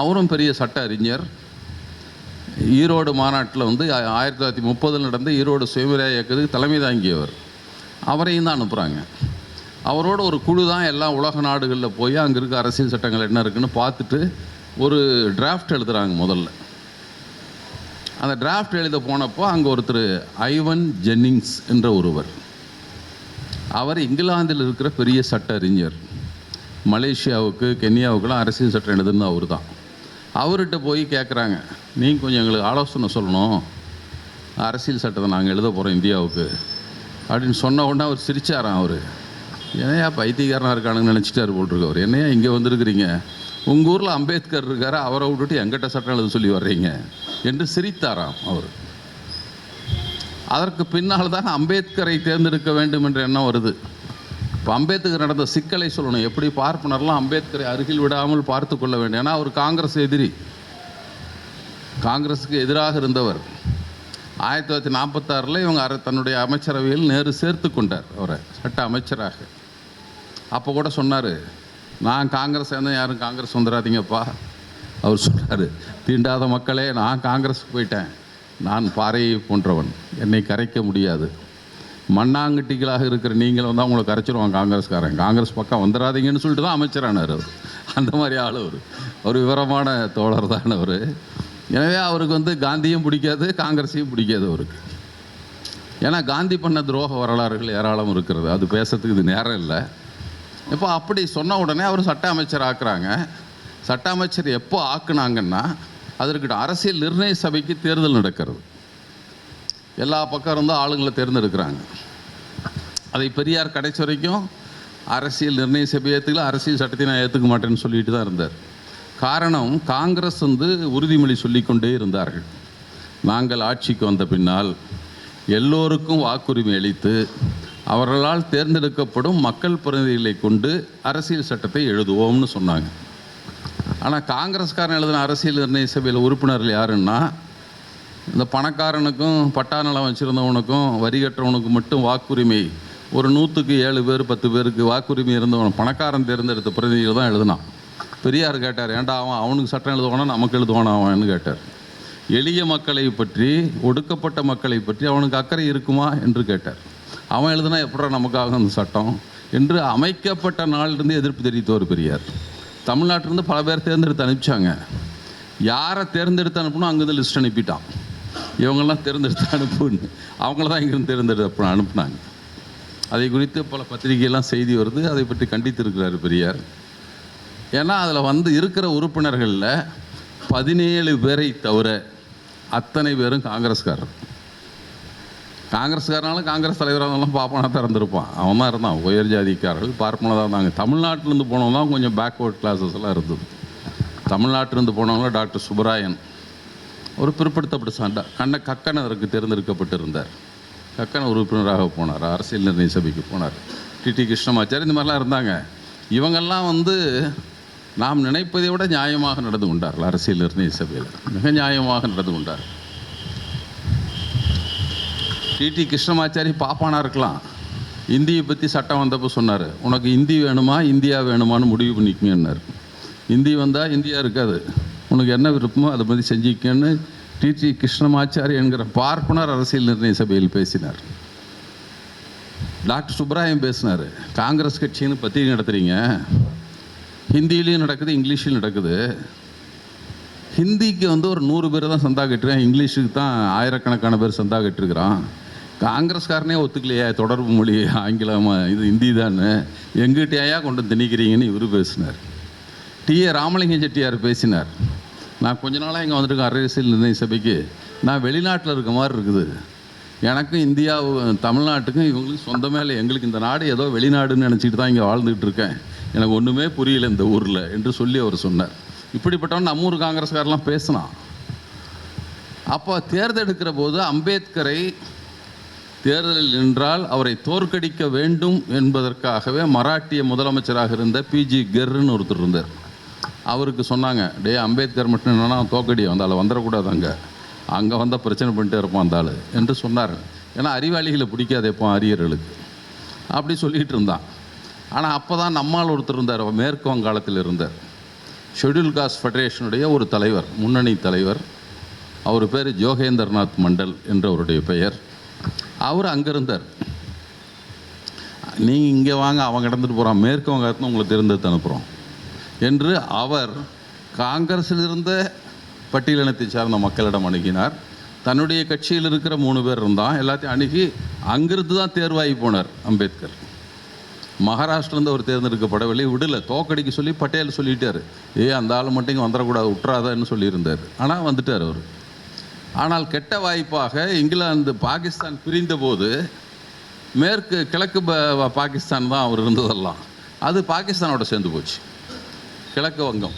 அவரும் பெரிய சட்ட அறிஞர். ஈரோடு மாநாட்டில் 1930 நடந்த ஈரோடு சுயமரியாதை இயக்கத்துக்கு தலைமை தாங்கியவர். அவரையும் தான் அனுப்புகிறாங்க. அவரோட ஒரு குழு தான் எல்லா உலக நாடுகளில் போய் அங்கே இருக்க அரசியல் சட்டங்கள் என்ன இருக்குன்னு பார்த்துட்டு ஒரு டிராஃப்ட் எழுதுகிறாங்க. முதல்ல அந்த டிராஃப்ட் எழுத போனப்போ அங்கே ஒருத்தர் ஐவன் ஜென்னிங்ஸ் என்ற ஒருவர், அவர் இங்கிலாந்தில் இருக்கிற பெரிய சட்ட அறிஞர். மலேசியாவுக்கு கென்யாவுக்கெல்லாம் அரசியல் சட்டம் எழுதுன்னு அவர் தான். அவர்கிட்ட போய் கேட்குறாங்க, நீங்கள் கொஞ்சம் எங்களுக்கு ஆலோசனை சொல்லணும், அரசியல் சட்டத்தை நாங்கள் எழுத போகிறோம் இந்தியாவுக்கு அப்படின்னு சொன்ன உடனே அவர் சிரிச்சாராம். அவர் என்னையா பைத்தியக்காரனாக இருக்கானுன்னு நினச்சிட்டாரு போட்டிருக்கு. அவர் என்னையா இங்கே வந்திருக்கிறீங்க, உங்கள் ஊரில் அம்பேத்கர் இருக்கார், அவரை விட்டுட்டு எங்கிட்ட சட்டம் எழுத சொல்லி வர்றீங்க என்று சிரித்தாராம் அவர். அதற்கு பின்னால் தான் அம்பேத்கரை தேர்ந்தெடுக்க வேண்டும் என்ற எண்ணம் வருது. இப்போ அம்பேத்கர் நடந்த சிக்கலை சொல்லணும், எப்படி பார்ப்பனர்லாம் அம்பேத்கரை அருகில் விடாமல் பார்த்து கொள்ள வேண்டும். ஏன்னா அவர் காங்கிரஸ் எதிரி, காங்கிரஸுக்கு எதிராக இருந்தவர். 1946 இவங்க தன்னுடைய அமைச்சரவையில் நேரு சேர்த்து கொண்டார் அவரை சட்ட அமைச்சராக. அப்போ கூட சொன்னார், நான் காங்கிரஸ் சேர்ந்தேன், யாரும் காங்கிரஸ் வந்துடாதீங்கப்பா. அவர் சொன்னார், தீண்டாத மக்களே, நான் காங்கிரஸுக்கு போயிட்டேன், நான் பாறையை போன்றவன், என்னை கரைக்க முடியாது. மண்ணாங்கட்டிகளாக இருக்கிற நீங்கள் வந்தால் உங்களை கரைச்சிருவான் காங்கிரஸ்காரன், காங்கிரஸ் பக்கம் வந்துடாதீங்கன்னு சொல்லிட்டு தான் அமைச்சரானார் அவர். அந்த மாதிரி ஆள் அவர், ஒரு விவரமான தோழர் தான் அவர். எனவே அவருக்கு காந்தியும் பிடிக்காது, காங்கிரஸையும் பிடிக்காது அவருக்கு. ஏன்னா காந்தி பண்ண துரோக வரலாறுகள் ஏராளம் இருக்கிறது, அது பேசுறதுக்கு இது நேரம் இல்லை. இப்போ அப்படி சொன்ன உடனே அவர் சட்ட அமைச்சர் ஆக்குறாங்க. சட்ட அமைச்சர் எப்போ ஆக்குனாங்கன்னா, அதற்கு அரசியல் நிர்ணய சபைக்கு தேர்தல் நடக்கிறது. எல்லா பக்கம் இருந்தும் ஆளுங்களை தேர்ந்தெடுக்கிறாங்க. அதை பெரியார் கடைசி வரைக்கும் அரசியல் நிர்ணய சபை ஏற்றுக்கல, அரசியல் சட்டத்தை நான் ஏற்றுக்க மாட்டேன்னு சொல்லிட்டு தான் இருந்தார். காரணம், காங்கிரஸ் உறுதிமொழி சொல்லிக்கொண்டே இருந்தார்கள், நாங்கள் ஆட்சிக்கு வந்த பின்னால் எல்லோருக்கும் வாக்குரிமை அளித்து அவர்களால் தேர்ந்தெடுக்கப்படும் மக்கள் பிரதிநிதிகளை கொண்டு அரசியல் சட்டத்தை எழுதுவோம்னு சொன்னாங்க. ஆனால் காங்கிரஸ்காரன் எழுதின அரசியல் நிர்ணய சபையில் உறுப்பினர்கள் யாருன்னா, இந்த பணக்காரனுக்கும் பட்டா நிலம் வச்சுருந்தவனுக்கும் வரி கட்டுறவனுக்கு மட்டும் வாக்குரிமை, ஒரு 100க்கு 7 பேர் 10 பேருக்கு வாக்குரிமை இருந்தவன் பணக்காரன் தேர்ந்தெடுத்த பிரதிநிதிகள் தான் எழுதினான். பெரியார் கேட்டார், ஏன்டா அவனுக்கு சட்டம் எழுதுவானா நமக்கு எழுதுவானா அவன்னு கேட்டார். எளிய மக்களை பற்றி, ஒடுக்கப்பட்ட மக்களை பற்றி அவனுக்கு அக்கறை இருக்குமா என்று கேட்டார். அவன் எழுதுனா எப்படா நமக்காக அந்த சட்டம் என்று அமைக்கப்பட்ட நாளிலிருந்து எதிர்ப்பு தெரிவித்தவர் பெரியார். தமிழ்நாட்டிலிருந்து பல பேர் தேர்ந்தெடுத்து அனுப்பிச்சாங்க. யாரை தேர்ந்தெடுத்து அனுப்பணும் அங்கேருந்து லிஸ்ட் அனுப்பிட்டான். இவங்கெல்லாம் தேர்ந்தெடுத்து அனுப்புன்னு அவங்கள தான் இங்கிருந்து தேர்ந்தெடுத்து அனுப்புனாங்க. அதை குறித்து பல பத்திரிகையெல்லாம் செய்தி வருது, அதை பற்றி கண்டித்திருக்கிறார் பெரியார். ஏன்னா அதில் இருக்கிற உறுப்பினர்களில் 17 பேரை தவிர அத்தனை பேரும் காங்கிரஸ்காரர். காங்கிரஸ்காரனாலும் காங்கிரஸ் தலைவராகலாம் பார்ப்பனா தான் இருந்திருப்பான், அவன் தான் இருந்தான். உயர் ஜாதிக்காரர்கள் பார்ப்பனா தான் இருந்தாங்க. தமிழ்நாட்டிலேருந்து போனவங்க தான் கொஞ்சம் பேக்வர்ட் கிளாஸஸ் எல்லாம் இருந்தது. தமிழ்நாட்டிலேருந்து போனவங்கள டாக்டர் சுப்பராயன் ஒரு பிற்படுத்தப்பட்ட கக்கன் அதற்கு தேர்ந்தெடுக்கப்பட்டிருந்தார். கக்கன் உறுப்பினராக போனார், அரசியல் நிர்ணய சபைக்கு போனார். டிடி கிருஷ்ணமாச்சாரி இந்த மாதிரிலாம் இருந்தாங்க. இவங்கெல்லாம் நாம் நினைப்பதை விட நியாயமாக நடந்து கொண்டார்கள். அரசியல் நிர்ணய சபையில் மிக நியாயமாக நடந்து கொண்டார். டிடி கிருஷ்ணமாச்சாரி பாப்பானா இருக்கலாம், இந்தியை பற்றி சட்டம் வந்தப்போ சொன்னார், உனக்கு இந்தி வேணுமா இந்தியா வேணுமான்னு முடிவு பண்ணிக்கங்கன்னார். இந்தி வந்தால் இந்தியா இருக்காது, உனக்கு என்ன விருப்பமோ அதை பற்றி செஞ்சிக்கன்னு டிடி கிருஷ்ணமாச்சாரி என்கிற பார்ப்பனர் அரசியல் நிர்ணய சபையில் பேசினார். டாக்டர் சுப்ராயம் பேசினார், காங்கிரஸ் கட்சின்னு பத்திரிகை நடத்துகிறீங்க, ஹிந்திலையும் நடக்குது இங்கிலீஷ்லையும் நடக்குது. ஹிந்திக்கு ஒரு 100 பேர் தான் சந்தா கட்டுறேன், இங்கிலீஷுக்கு தான் ஆயிரக்கணக்கான பேர் சந்தா கட்டிருக்கிறான். காங்கிரஸ்காரனே ஒத்துக்கலையா தொடர்பு மொழி ஆங்கிலமாக இது ஹிந்தி தானே, எங்கிட்டையா கொண்டு திணிக்கிறீங்கன்னு இவர் பேசினார். டி.ஏ. ராமலிங்கம் செட்டியார் பேசினார், நான் கொஞ்ச நாளாக இங்கே வந்திருக்கேன் அரசியல் நிர்ணய சபைக்கு, நான் வெளிநாட்டில் இருக்க மாதிரி இருக்குது, எனக்கும் இந்தியாவும் தமிழ்நாட்டுக்கும் இவங்களுக்கு சொந்தமே இல்லை, எங்களுக்கு இந்த நாடு ஏதோ வெளிநாடுன்னு நினச்சிக்கிட்டு தான் இங்கே வாழ்ந்துக்கிட்டு இருக்கேன், எனக்கு ஒன்றுமே புரியல இந்த ஊரில் என்று சொல்லி அவர் சொன்னார். இப்படிப்பட்டவன் நம்ம ஊர் காங்கிரஸ்காரெலாம் பேசினான். அப்போ தேர்ந்தெடுக்கிற போது அம்பேத்கரை தேர்தலில் நின்றால் அவரை தோற்கடிக்க வேண்டும் என்பதற்காகவே மராட்டிய முதலமைச்சராக இருந்த பிஜி கெர்ன்னு ஒருத்தர் இருந்தார். அவருக்கு சொன்னாங்க, டே அம்பேத்கர் மட்டும் என்னன்னா தோக்கடி வந்தால் வந்துடக்கூடாது, அங்கே வந்தால் பிரச்சனை பண்ணிட்டே இருப்பான் அந்த ஆள் என்று சொன்னார். ஏன்னா அறிவாளிகளை பிடிக்காது எப்போ அரியர்களுக்கு, அப்படி சொல்லிகிட்டு இருந்தான். ஆனால் அப்போ தான் நம்மால் ஒருத்தர் இருந்தார், மேற்கு வங்காளத்தில் இருந்தார், ஷெட்யூல் காஸ்ட் ஃபெடரேஷனுடைய ஒரு தலைவர், முன்னணி தலைவர். அவர் பேர் ஜோகேந்தர்நாத் மண்டல் என்ற அவருடைய பெயர். அவர் அங்கே இருந்தார். நீங்கள் இங்கே வாங்க, அவங்க இடந்துட்டு போகிறான், மேற்கு வங்காளத்தில் உங்களை தேர்ந்தெடுத்து அனுப்புகிறோம் என்று அவர் காங்கிரஸில் இருந்த பட்டியலினத்தை சார்ந்த மக்களிடம் அணுகினார். தன்னுடைய கட்சியில் இருக்கிற 3 பேர் இருந்தான், எல்லாத்தையும் அணுகி அங்கிருந்து தான் தேர்வாகி போனார் அம்பேத்கர். மகாராஷ்டிரிலேருந்து அவர் தேர்ந்தெடுக்கப்படவில்லை, விடலை, தோக்கடிக்க சொல்லி பட்டேல் சொல்லிட்டார், அந்த ஆள் மட்டும் இங்கே வந்துடக்கூடாது விட்டுறாதான்னு சொல்லியிருந்தார். ஆனால் வந்துட்டார் அவர். ஆனால் கெட்ட வாய்ப்பாக இங்கிலாந்து பாகிஸ்தான் பிரிந்த போது கிழக்கு பாகிஸ்தான் தான் அவர் இருந்ததெல்லாம், அது பாகிஸ்தானோட சேர்ந்து போச்சு. கிழக்கு வங்கம்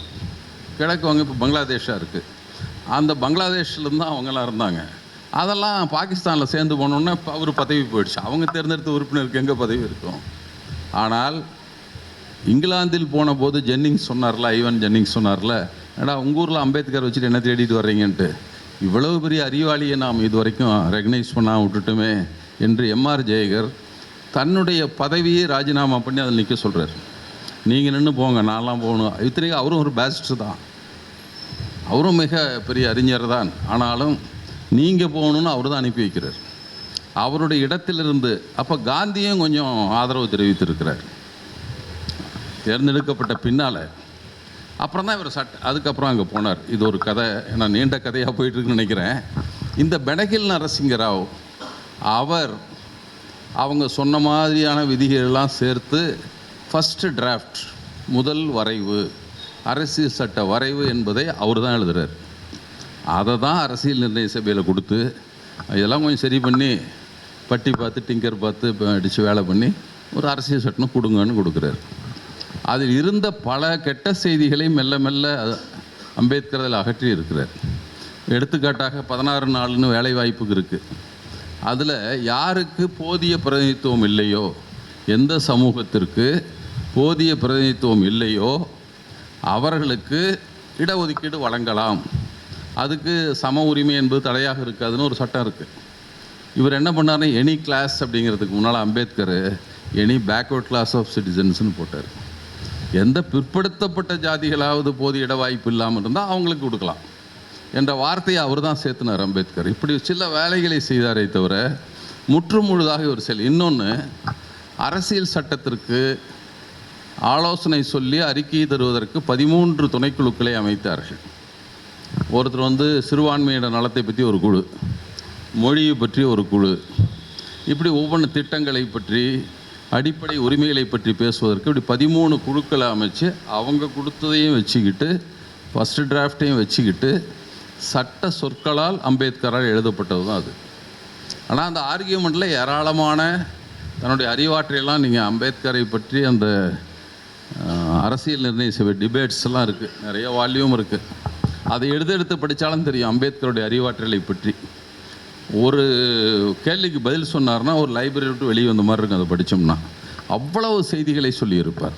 இப்போ பங்களாதேஷாக இருக்குது, அந்த பங்களாதேஷ்லேருந்து தான் அவங்களாம் இருந்தாங்க. அதெல்லாம் பாகிஸ்தானில் சேர்ந்து போனோன்னே அவர் பதவி போயிடுச்சு. அவங்க தேர்ந்தெடுத்த உறுப்பினருக்கு எங்கே பதவி இருக்கும்? ஆனால் இங்கிலாந்தில் போன போது ஜென்னிங்ஸ் சொன்னார்ல, ஐவன் ஜென்னிங்ஸ் சொன்னார்ல, ஏடா உங்கள் ஊரில் அம்பேத்கர் வச்சுட்டு என்ன தேடிட்டு வர்றீங்கன்ட்டு, இவ்வளவு பெரிய அறிவாளியை நாம் இது வரைக்கும் ரெகனைஸ் பண்ணால் விட்டுட்டுமே என்று எம்ஆர் ஜெயகர் தன்னுடைய பதவியை ராஜினாமா பண்ணி அதில் நிற்க சொல்கிறார். நீங்கள் நின்று போங்க, நான்லாம் போகணும். இத்தனைக்கும் அவரும் ஒரு பேரிஸ்டர் தான், அவரும் மிக பெரிய அறிஞர் தான், ஆனாலும் நீங்கள் போகணுன்னு அவர் தான் அனுப்பி வைக்கிறார் அவருடைய இடத்திலிருந்து. அப்போ காந்தியும் கொஞ்சம் ஆதரவு தெரிவித்திருக்கிறார் தேர்ந்தெடுக்கப்பட்ட பின்னால். அப்புறம் தான் இவர் அதுக்கப்புறம் அங்கே போனார். இது ஒரு கதை, நான் நீண்ட கதையாக போயிட்டுருக்குன்னு நினைக்கிறேன். இந்த பெனகில் நரசிங்கராவ் அவங்க சொன்ன மாதிரியான விதிகளெல்லாம் சேர்த்து ஃபஸ்ட்டு டிராஃப்ட், முதல் வரைவு, அரசியல் சட்ட வரைவு என்பதை அவர் தான் எழுதுகிறார். அதை தான் அரசியல் நிர்ணய சபையில் கொடுத்து இதெல்லாம் கொஞ்சம் சரி பண்ணி பட்டி பார்த்து டிங்கர் பார்த்து அடித்து வேலை பண்ணி ஒரு அரசியல் சட்டம் கொடுங்கன்னு கொடுக்குறாரு. அதில் இருந்த பல கெட்ட செய்திகளை மெல்ல மெல்ல அம்பேத்கர் அதில் அகற்றி இருக்கிறார். எடுத்துக்காட்டாக 16 நாள்னு வேலை வாய்ப்புக்கு இருக்குது. அதில் யாருக்கு போதிய பிரதிநிதித்துவம் இல்லையோ, எந்த சமூகத்திற்கு போதிய பிரதிநிதித்துவம் இல்லையோ அவர்களுக்கு இடஒதுக்கீடு வழங்கலாம், அதுக்கு சம உரிமை என்பது தடையாக இருக்காதுன்னு ஒரு சட்டம் இருக்குது. இவர் என்ன பண்ணார்னா எனி கிளாஸ் அப்படிங்கிறதுக்கு முன்னால் Ambedkar any backward class of சிட்டிசன்ஸ்னு போட்டார். எந்த பிற்படுத்தப்பட்ட ஜாதிகளாவது போதிய இட வாய்ப்பு இல்லாமல் இருந்தால் அவங்களுக்கு கொடுக்கலாம் என்ற வார்த்தையை அவர் தான் சேர்த்துனார் அம்பேத்கர். இப்படி சில வேலைகளை செய்தாரே தவிர முற்று முழுதாக ஒரு இன்னொன்று, அரசியல் சட்டத்திற்கு ஆலோசனை சொல்லி அறிக்கை தருவதற்கு 13 துணைக்குழுக்களை அமைத்தார்கள். ஒருத்தர் சிறுபான்மையின நலத்தை பற்றி ஒரு குழு, மொழியை பற்றி ஒரு குழு, இப்படி ஒவ்வொன்று திட்டங்களை பற்றி, அடிப்படை உரிமைகளை பற்றி பேசுவதற்கு இப்படி 13 குழுக்களை அமைச்சு அவங்க கொடுத்ததையும் வச்சுக்கிட்டு, ஃபஸ்ட்டு டிராஃப்டையும் வச்சுக்கிட்டு, சட்ட சொற்களால் அம்பேத்கரால் எழுதப்பட்டது தான் அது. ஆனால் அந்த ஆர்கியூமெண்ட்டில் ஏராளமான தன்னுடைய அறிவாற்றையெல்லாம் நீங்கள் அம்பேத்கரை பற்றி அந்த அரசியல் நிர்ணய சபை டிபேட்ஸ்லாம் இருக்குது, நிறைய வால்யூம் இருக்குது. அதை எடுத்து படித்தாலும் தெரியும் அம்பேத்கருடைய அறிவாற்றலை பற்றி. ஒரு கேள்விக்கு பதில் சொன்னார்னா ஒரு லைப்ரரி விட்டு வெளியே வந்த மாதிரி இருக்கும். அதை படித்தோம்னா அவ்வளவு செய்திகளை சொல்லியிருப்பார்.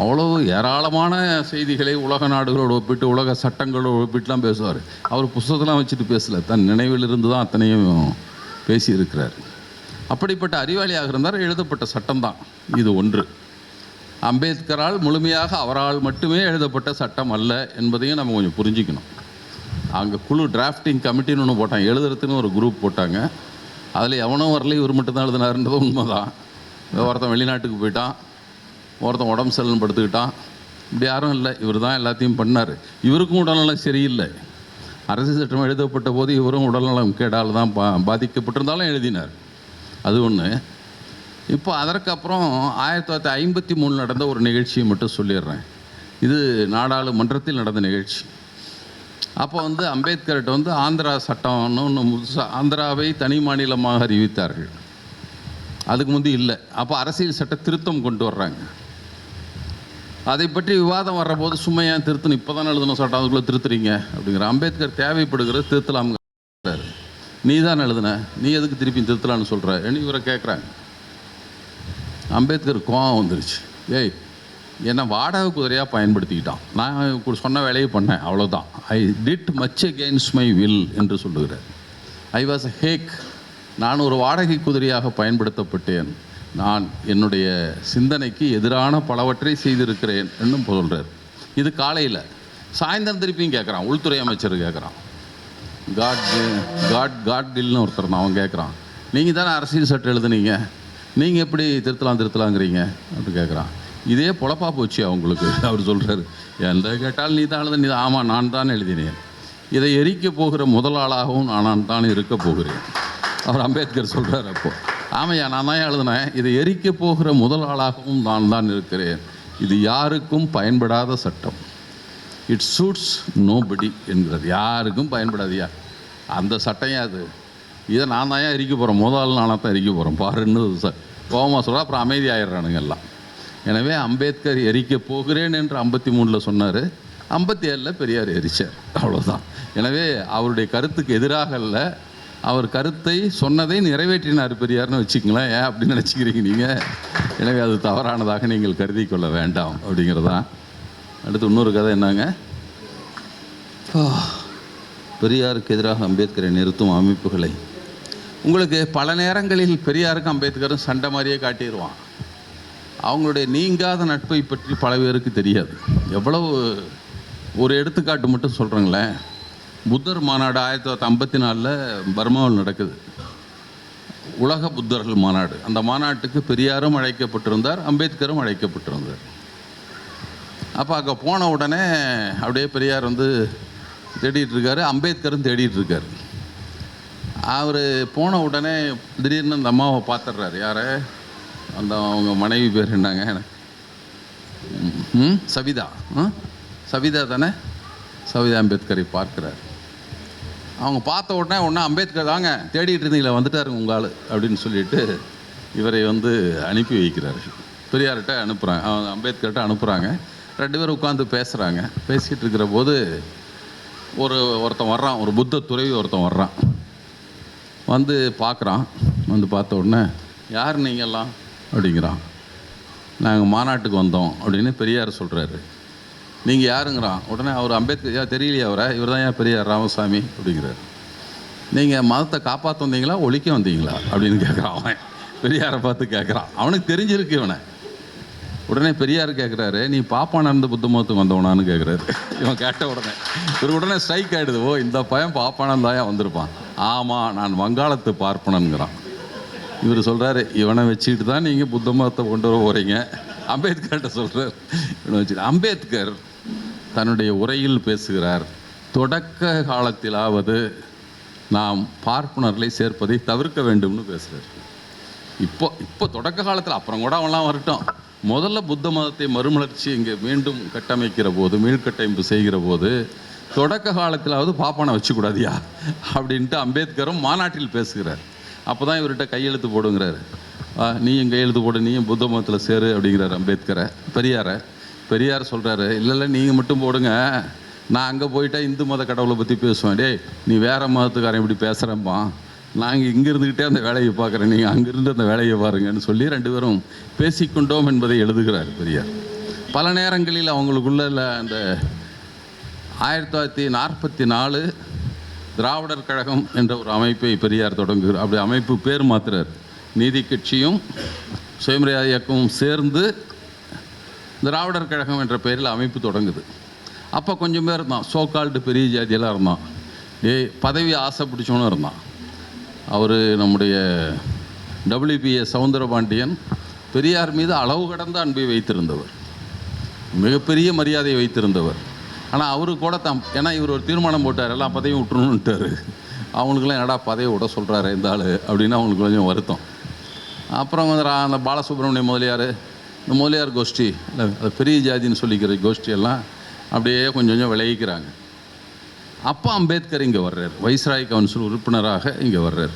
அவ்வளவு ஏராளமான செய்திகளை உலக நாடுகளோடு ஒப்பிட்டு, உலக சட்டங்களோடு ஒப்பிட்டுலாம் பேசுவார். அவர் புத்தகத்தெலாம் வச்சுட்டு பேசலை, தன் நினைவில் இருந்து தான் அத்தனையும் பேசியிருக்கிறார். அப்படிப்பட்ட அறிவாளியாக இருந்தார். எழுதப்பட்ட சட்டம்தான் இது ஒன்று. அம்பேத்கரால் முழுமையாக அவரால் மட்டுமே எழுதப்பட்ட சட்டம் அல்ல என்பதையும் நம்ம கொஞ்சம் புரிஞ்சிக்கணும். அங்கே குழு டிராஃப்டிங் கமிட்டின்னு ஒன்று போட்டாங்க, எழுதுறதுன்னு ஒரு குரூப் போட்டாங்க. அதில் எவனும் வரல, இவர் மட்டும்தான் எழுதினாருன்றது உண்மைதான். ஒருத்தன் வெளிநாட்டுக்கு போயிட்டான், ஒருத்தன் உடம்பு சரியில்லைன்னு படுத்துக்கிட்டான், இப்படி யாரும் இல்லை, இவர் தான் எல்லாத்தையும் பண்ணார். இவருக்கும் உடல்நலம் சரியில்லை. அரசியல் சட்டம் எழுதப்பட்ட போது இவரும் உடல்நலம் கேடால் தான் பாதிக்கப்பட்டிருந்தாலும் எழுதினார். அது ஒன்று. இப்போ அதற்கப்புறம் 1953 நடந்த ஒரு நிகழ்ச்சியை மட்டும் சொல்லிடுறேன். இது நாடாளுமன்றத்தில் நடந்த நிகழ்ச்சி. அப்போ அம்பேத்கர்கிட்ட ஆந்திரா சட்டம்னு ஒன்று, ஆந்திராவை தனி மாநிலமாக அறிவித்தார்கள். அதுக்கு முந்தி இல்லை. அப்போ அரசியல் சட்ட திருத்தம் கொண்டு வர்றாங்க. அதை பற்றி விவாதம் வர்றபோது சும்மா ஏன் திருத்தணும், இப்போ தான் எழுதணும் சட்டம், அதுக்குள்ளே திருத்துறீங்க அப்படிங்கிற. அம்பேத்கர் தேவைப்படுகிறது திருத்தலாம். நீ தான் எழுதுன, நீ எதுக்கு திருப்பி திருத்தலான்னு சொல்கிற என்று இவரை கேட்குறாங்க. அம்பேத்கர் கோவம் வந்துருச்சு. ஏய், என்னை வாடகை குதிரையாக பயன்படுத்திக்கிட்டான், நான் சொன்ன வேலையை பண்ணேன், அவ்வளோதான். I did much against my will என்று சொல்லுகிறார். ஐ வாஸ் அ ஹேக், நான் ஒரு வாடகை குதிரையாக பயன்படுத்தப்பட்டேன், நான் என்னுடைய சிந்தனைக்கு எதிரான பலவற்றை செய்திருக்கிறேன் என்னும் சொல்கிறார். இது காலையில். சாயந்தரம் திருப்பியும் கேட்குறான், உள்துறை அமைச்சர் கேட்குறான், காட்கில்னு ஒருத்தர் தான், அவன் கேட்குறான், நீங்கள் தானே அரசியல் சட்டம் எழுதுனீங்க, நீங்கள் எப்படி திருத்தலாங்கிறீங்க அப்படின்னு கேட்குறான். இதே பொழப்பா போச்சு அவங்களுக்கு. அவர் சொல்கிறார், எந்த கேட்டாலும் நீ தான் எழுத, நீ தான். ஆமாம், நான் தான் எழுதினேன். இதை எரிக்க போகிற முதல் ஆளாகவும் நான் தான் இருக்க போகிறேன். அவர் அம்பேத்கர் சொல்கிறார். அப்போது ஆமையா, நான் தான் எழுதினேன், இதை எரிக்க போகிற முதல் ஆளாகவும் நான் தான் இருக்கிறேன். இது யாருக்கும் பயன்படாத சட்டம். இட் சூட்ஸ் நோபடி என்கிறது. யாருக்கும் பயன்படாதியா அந்த சட்டம். அது இதை நான் தான் எரிக்க போகிறேன், முதல் நானாக தான் எரிக்க போகிறேன் பாருன்னு கோபமாக சொல்கிறா. அப்புறம் அமைதி ஆயிடுறானுங்க எல்லாம். எனவே அம்பேத்கர் எரிக்க போகிறேன் என்று 53 சொன்னார், 57 பெரியார் எரிச்சார், அவ்வளோதான். எனவே அவருடைய கருத்துக்கு எதிராக அல்ல, அவர் கருத்தை சொன்னதை நிறைவேற்றினார் பெரியார்னு வச்சுக்கங்களேன். ஏன் அப்படின்னு நினச்சிக்கிறீங்க நீங்கள்? எனவே அது தவறானதாக நீங்கள் கருதி கொள்ள வேண்டாம் அப்படிங்கிறதான். அடுத்து இன்னொரு கதை என்னங்க, பெரியாருக்கு எதிராக அம்பேத்கரை நிறுத்தும் அமைப்புகளை. உங்களுக்கு பல நேரங்களில் பெரியாருக்கும் அம்பேத்கரும் சண்டை மாதிரியே காட்டிடுவான். அவங்களுடைய நீங்காத நட்பை பற்றி பல பேருக்கு தெரியாது. எவ்வளவு ஒரு எடுத்துக்காட்டு மட்டும் சொல்கிறேங்களேன். புத்தர் மாநாடு 1954 பர்மாவில் நடக்குது, உலக புத்தர்கள் மாநாடு. அந்த மாநாட்டுக்கு பெரியாரும் அழைக்கப்பட்டிருந்தார், அம்பேத்கரும் அழைக்கப்பட்டிருந்தார். அப்போ அங்கே போன உடனே அப்படியே பெரியார் தேடிட்டு இருக்காரு, அம்பேத்கரும் தேடிட்டு இருக்காரு. அவர் போன உடனே திடீர்னு அந்த அம்மாவை பார்த்துடுறாரு. யாரை? அவங்க மனைவி பேர் என்னங்க? சவிதா. சவிதா தானே? சவிதா அம்பேத்கரை பார்க்குறாரு. அவங்க பார்த்த உடனே அம்பேத்கர் தாங்க தேடிட்டு இருந்தீங்களா, வந்துட்டாருங்க உங்கள் ஆள் அப்படின்னு சொல்லிட்டு இவரை அனுப்பி வைக்கிறாரு. பெரியார்கிட்ட அனுப்புகிறாங்க, அம்பேத்கர்கிட்ட அனுப்புகிறாங்க. 2 பேரும் உட்காந்து பேசுகிறாங்க. பேசிகிட்டு இருக்கிற போது ஒருத்தன் வர்றான், ஒரு புத்த துறவி ஒருத்தன் வர்றான். பார்க்குறான். பார்த்த உடனே, யார் நீங்கள்லாம் அப்படிங்கிறான். நாங்கள் மாநாட்டுக்கு வந்தோம் அப்படின்னு பெரியார் சொல்கிறாரு. நீங்கள் யாருங்கிறான். உடனே அவர் அம்பேத்கர் தெரியலையே அவரை, இவர் தான் ஏன் பெரியார் ராமசாமி அப்படிங்கிறார். நீங்கள் மதத்தை காப்பாற்ற வந்தீங்களா ஒழிக்க வந்தீங்களா அப்படின்னு கேட்குறான். அவன் பெரியாரை பார்த்து கேட்குறான். அவனுக்கு தெரிஞ்சிருக்கு இவனை. உடனே பெரியார் கேட்குறாரு, நீ பாப்பான இருந்து புத்த மதத்துக்கு வந்தவனான்னு கேட்குறாரு. இவன் கேட்ட உடனே ஸ்ட்ரைக் ஆகிடுது. ஓ, இந்த பையன் பாப்பானன் தாயா வந்திருப்பான். ஆமாம், நான் வங்காளத்து பார்ப்பனனுங்கிறான். இவர் சொல்கிறாரு, இவனை வச்சுக்கிட்டு தான் நீங்கள் புத்த மதத்தை கொண்டு வர போகிறீங்க. அம்பேத்கர்கிட்ட சொல்கிறார், இவனை வச்சுட்டு. அம்பேத்கர் தன்னுடைய உரையில் பேசுகிறார், தொடக்க காலத்திலாவது நாம் பார்ப்பனர்களை சேர்ப்பதை தவிர்க்க வேண்டும்னு பேசுகிறார். இப்போ தொடக்க காலத்தில், அப்புறம் கூட அவன்லாம் வரட்டும், முதல்ல புத்த மதத்தை மறுமலர்ச்சி இங்கே மீண்டும் கட்டமைக்கிற போது, மீள்கட்டமைப்பு செய்கிற போது, தொடக்க காலத்திலாவது பாப்பானை வச்சுக்கூடாதியா அப்படின்ட்டு அம்பேத்கரும் மாநாட்டில் பேசுகிறார். அப்போ தான் இவர்கிட்ட கையெழுத்து போடுங்கிறாரு. நீயும் கையெழுத்து போடு, நீயும் புத்த மதத்தில் சேரு அப்படிங்கிறார் அம்பேத்கரை. பெரியார் சொல்கிறாரு, இல்லை நீங்கள் மட்டும் போடுங்க, நான் அங்கே போயிட்டா இந்து மத கடவுளை பற்றி பேசுவேன். டே, நீ வேறு மதத்துக்காரன் இப்படி பேசுகிறேன்ப்பா, நாங்கள் இங்கே இருந்துக்கிட்டே அந்த வேலையை பார்க்குறேன், நீங்கள் அங்கேருந்து அந்த வேலையை பாருங்கன்னு சொல்லி 2 பேரும் பேசிக்கொண்டோம் என்பதை எழுதுகிறார் பெரியார். பல நேரங்களில் அவங்களுக்குள்ள அந்த 1944 திராவிடர் கழகம் என்ற ஒரு அமைப்பை பெரியார் தொடங்குகிறார். அப்படி அமைப்பு பேர் மாத்துறார். நீதி கட்சியும் சுயமரியாதை இயக்கமும் சேர்ந்து திராவிடர் கழகம் என்ற பெயரில் அமைப்பு தொடங்குது. அப்போ கொஞ்சம் பேர் இருந்தான், சோகால்டு பெரிய ஜாதியெல்லாம் இருந்தான், பதவி ஆசை பிடிச்சவனும் இருந்தான். அவர் நம்முடைய WPS சவுந்தரபாண்டியன் பெரியார் மீது அளவு கடந்த அன்பை வைத்திருந்தவர், மிகப்பெரிய மரியாதையை வைத்திருந்தவர். ஆனால் அவரு கூட ஏன்னா இவர் ஒரு தீர்மானம் போட்டார், எல்லாம் பதவியும் விட்டுருணுன்ட்டார். அவங்களுக்குலாம் என்னடா பதவியை விட சொல்கிறாரு இந்த ஆள் அப்படின்னு அவங்களுக்கு கொஞ்சம் வருத்தம். அப்புறம் அந்த பாலசுப்ரமணிய முதலியார், இந்த முதலியார் கோஷ்டி இல்லை அது பெரிய ஜாதின்னு சொல்லிக்கிற கோஷ்டியெல்லாம் அப்படியே கொஞ்சம் கொஞ்சம் விளைவிக்கிறாங்க. அப்போ அம்பேத்கர் இங்கே வர்றார், வைஸ்ராய் கவுன்சில் உறுப்பினராக இங்கே வர்றார்.